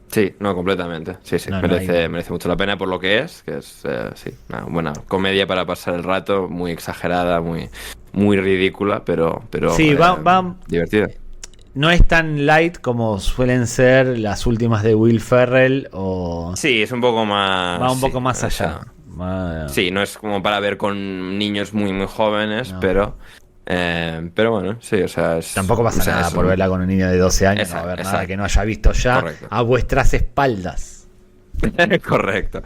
Sí, no, completamente. Sí, merece mucho la pena por lo que es una buena comedia para pasar el rato, muy exagerada, muy ridícula, pero sí, va divertida. No es tan light como suelen ser las últimas de Will Ferrell o... Sí, es un poco más... Va un poco más allá. Sí, no es como para ver con niños muy, muy jóvenes, no. Pero bueno, sí, o sea... Tampoco pasa nada por verla con un niño de 12 años, no va a ver nada que no haya visto ya. Correcto. A vuestras espaldas. Correcto.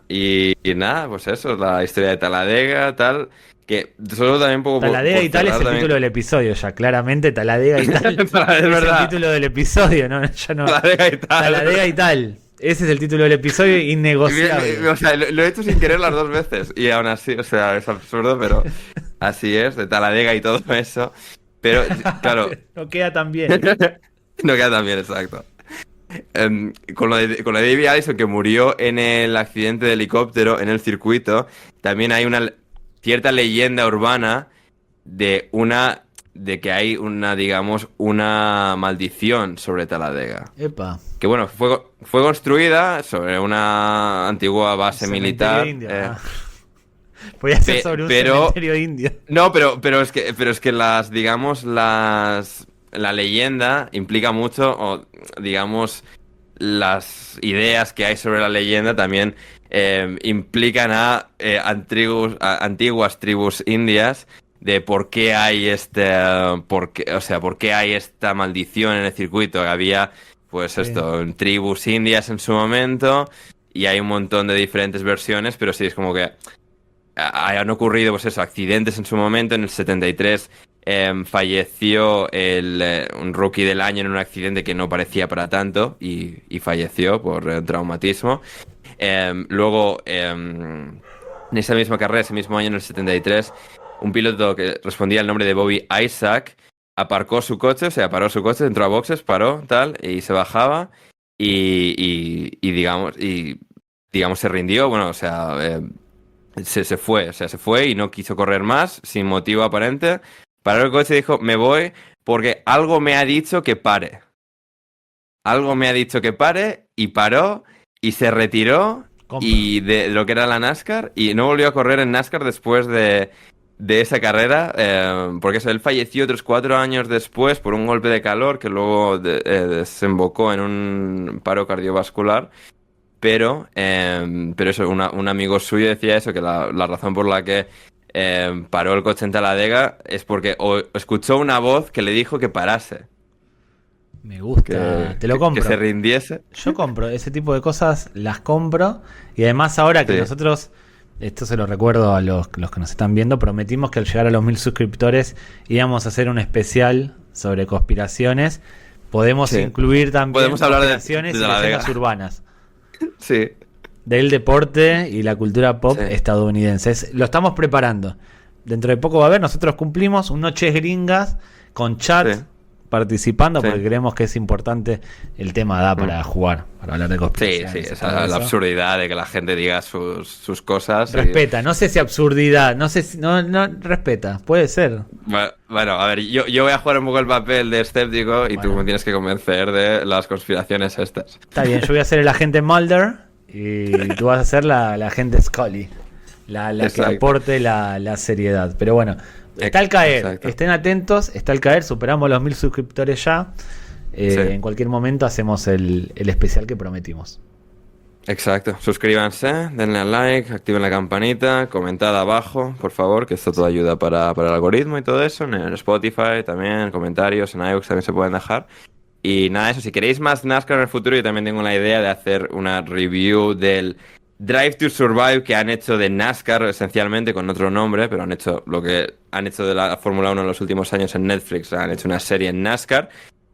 Y nada, pues eso, la historia de Talladega, tal... que solo también un poco... Taladega y tal es el título del episodio ya, claramente Taladega y tal es verdad. el título del episodio, ¿no? Ya no. Taladega y tal. Taladega y tal. Ese es el título del episodio, innegociable. O sea, lo he hecho sin querer las 2 veces y aún así, o sea, es absurdo, pero así es, de Taladega y todo eso. Pero, claro... No queda tan bien. No queda tan bien, exacto. Con lo de Davey Allison, que murió en el accidente de helicóptero en el circuito, también hay una cierta leyenda urbana de que hay una, digamos, una maldición sobre Taladega. Epa. Que bueno, fue construida sobre una antigua base militar. Podría ser sobre un cementerio indio. No, pero es que las, digamos, la leyenda implica mucho, o digamos, las ideas que hay sobre la leyenda también implican a antiguas tribus indias de por qué hay por qué hay esta maldición en el circuito. Había, pues tribus indias en su momento y hay un montón de diferentes versiones, pero sí es como que han ocurrido, pues eso, accidentes en su momento. En el 73 falleció un rookie del año en un accidente que no parecía para tanto y falleció por traumatismo. Luego, en esa misma carrera, ese mismo año, en el 73, un piloto que respondía al nombre de Bobby Isaac aparcó su coche, o sea, paró su coche, entró a boxes, paró, tal, y se bajaba y digamos, se rindió, bueno, o sea, se fue y no quiso correr más, sin motivo aparente. Paró el coche y dijo, me voy porque algo me ha dicho que pare. Algo me ha dicho que pare y paró y se retiró y de lo que era la NASCAR y no volvió a correr en NASCAR después de esa carrera, porque él falleció otros 4 años después por un golpe de calor que luego desembocó en un paro cardiovascular. Pero eso, un amigo suyo decía eso, que la razón por la que paró el coche en Taladega es porque escuchó una voz que le dijo que parase. Me gusta, te lo compro. Que se rindiese. Yo compro ese tipo de cosas, las compro. Y además ahora que nosotros, esto se lo recuerdo a los que nos están viendo, prometimos que al llegar a los 1000 suscriptores íbamos a hacer un especial sobre conspiraciones. Podemos incluir también conspiraciones y leyendas urbanas. Sí. Del deporte y la cultura pop estadounidense. Lo estamos preparando. Dentro de poco va a haber, nosotros cumplimos un Noches Gringas con chat participando porque creemos que es importante el tema para jugar, para hablar de conspiraciones. Sí, esa es la absurdidad de que la gente diga sus cosas. Respeta, no sé si absurdidad, no sé si, no respeta, puede ser. Bueno, a ver, yo voy a jugar un poco el papel de escéptico y tú me tienes que convencer de las conspiraciones estas. Está bien, yo voy a ser el agente Mulder y tú vas a ser la agente Scully, la que aporte la seriedad. Pero bueno, está al caer, estén atentos, está al caer, superamos los 1000 suscriptores ya. En cualquier momento hacemos el especial que prometimos. Exacto, suscríbanse, denle al like, activen la campanita, comentad abajo, por favor, que esto todo ayuda para el algoritmo y todo eso. En Spotify también, comentarios, en iVoox también se pueden dejar. Y nada, eso, si queréis más NASCAR en el futuro, yo también tengo la idea de hacer una review del Drive to Survive que han hecho de NASCAR, esencialmente con otro nombre, pero han hecho lo que han hecho de la Fórmula 1 en los últimos años en Netflix. Han hecho una serie en NASCAR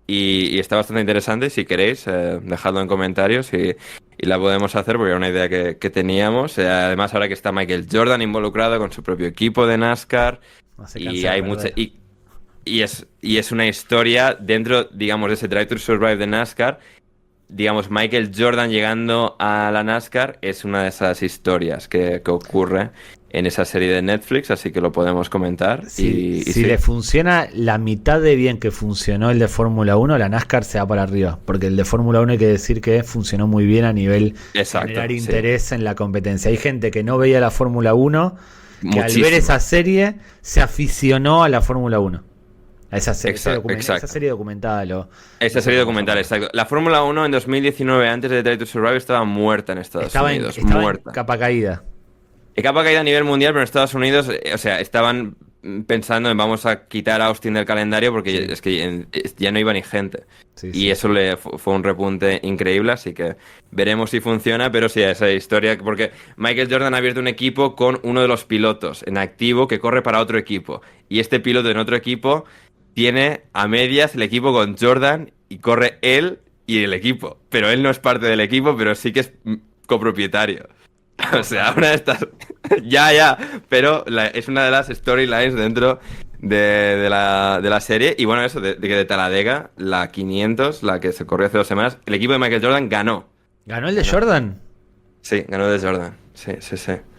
y está bastante interesante. Si queréis, dejadlo en comentarios y la podemos hacer porque era una idea que teníamos. Además, ahora que está Michael Jordan involucrado con su propio equipo de NASCAR y hay mucha... Y es una historia dentro, digamos, de ese Drive to Survive de NASCAR. Digamos, Michael Jordan llegando a la NASCAR es una de esas historias que ocurre en esa serie de Netflix, así que lo podemos comentar. Si le funciona la mitad de bien que funcionó el de Fórmula 1, la NASCAR se va para arriba, porque el de Fórmula 1 hay que decir que funcionó muy bien a nivel generar interés en la competencia. Hay gente que no veía la Fórmula 1, que al ver esa serie se aficionó a la Fórmula 1. Esa serie documental. Esa serie documental, exacto. La Fórmula 1 en 2019, antes de Drive to Survive, estaba muerta en Estados Unidos. Estaba muerta. En capa caída. En capa caída a nivel mundial, pero en Estados Unidos, o sea, estaban pensando en vamos a quitar a Austin del calendario porque es que ya no iba ni gente. Y eso fue un repunte increíble, así que veremos si funciona, pero sí, esa historia, porque Michael Jordan ha abierto un equipo con uno de los pilotos en activo que corre para otro equipo. Y este piloto en otro equipo tiene a medias el equipo con Jordan y corre él y el equipo. Pero él no es parte del equipo, pero sí que es copropietario. O sea, una de estas... ya, pero es una de las storylines dentro de la serie. Y bueno, eso, de que de Talladega, la 500, la que se corrió hace 2 semanas, el equipo de Michael Jordan ganó. ¿Ganó el de Jordan? Sí, ganó el de Jordan. Sí.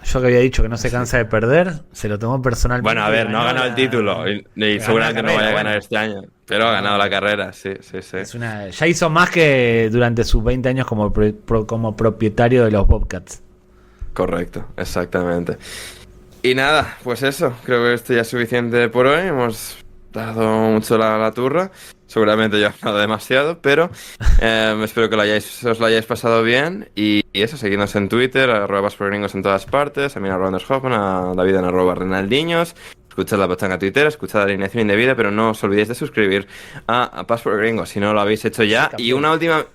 Yo que había dicho que no se cansa de perder, se lo tomó personalmente. Bueno, a ver, no ha ganado el título y seguramente no vaya a ganar este año, pero ha ganado la carrera, sí. Ya hizo más que durante sus 20 años como propietario de los Bobcats. Correcto, exactamente. Y nada, pues eso, creo que esto ya es suficiente por hoy. Hemos dado mucho la turra. Seguramente yo he hablado demasiado, pero espero que os lo hayáis pasado bien. Y eso, seguidnos en Twitter, @pasporgringos en todas partes, a mí @andershoffman, a David en @renaldiños. Escuchad la pachanga Twitter, escuchad la alineación indebida, pero no os olvidéis de suscribir a Passport Gringos si no lo habéis hecho ya. Y una última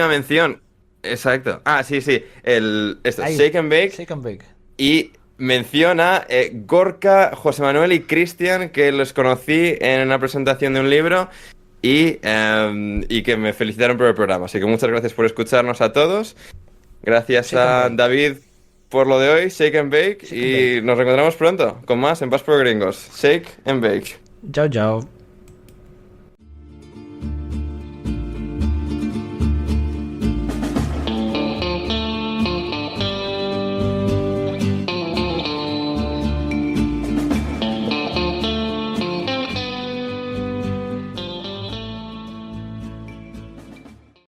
mención. Exacto. Ah, sí. Shake and Bake. Y menciona Gorka, José Manuel y Cristian, que los conocí en una presentación de un libro y que me felicitaron por el programa. Así que muchas gracias por escucharnos a todos. Gracias a David por lo de hoy, Shake and Bake. Nos reencontramos pronto con más en Passport Gringos. Shake and Bake. Chao.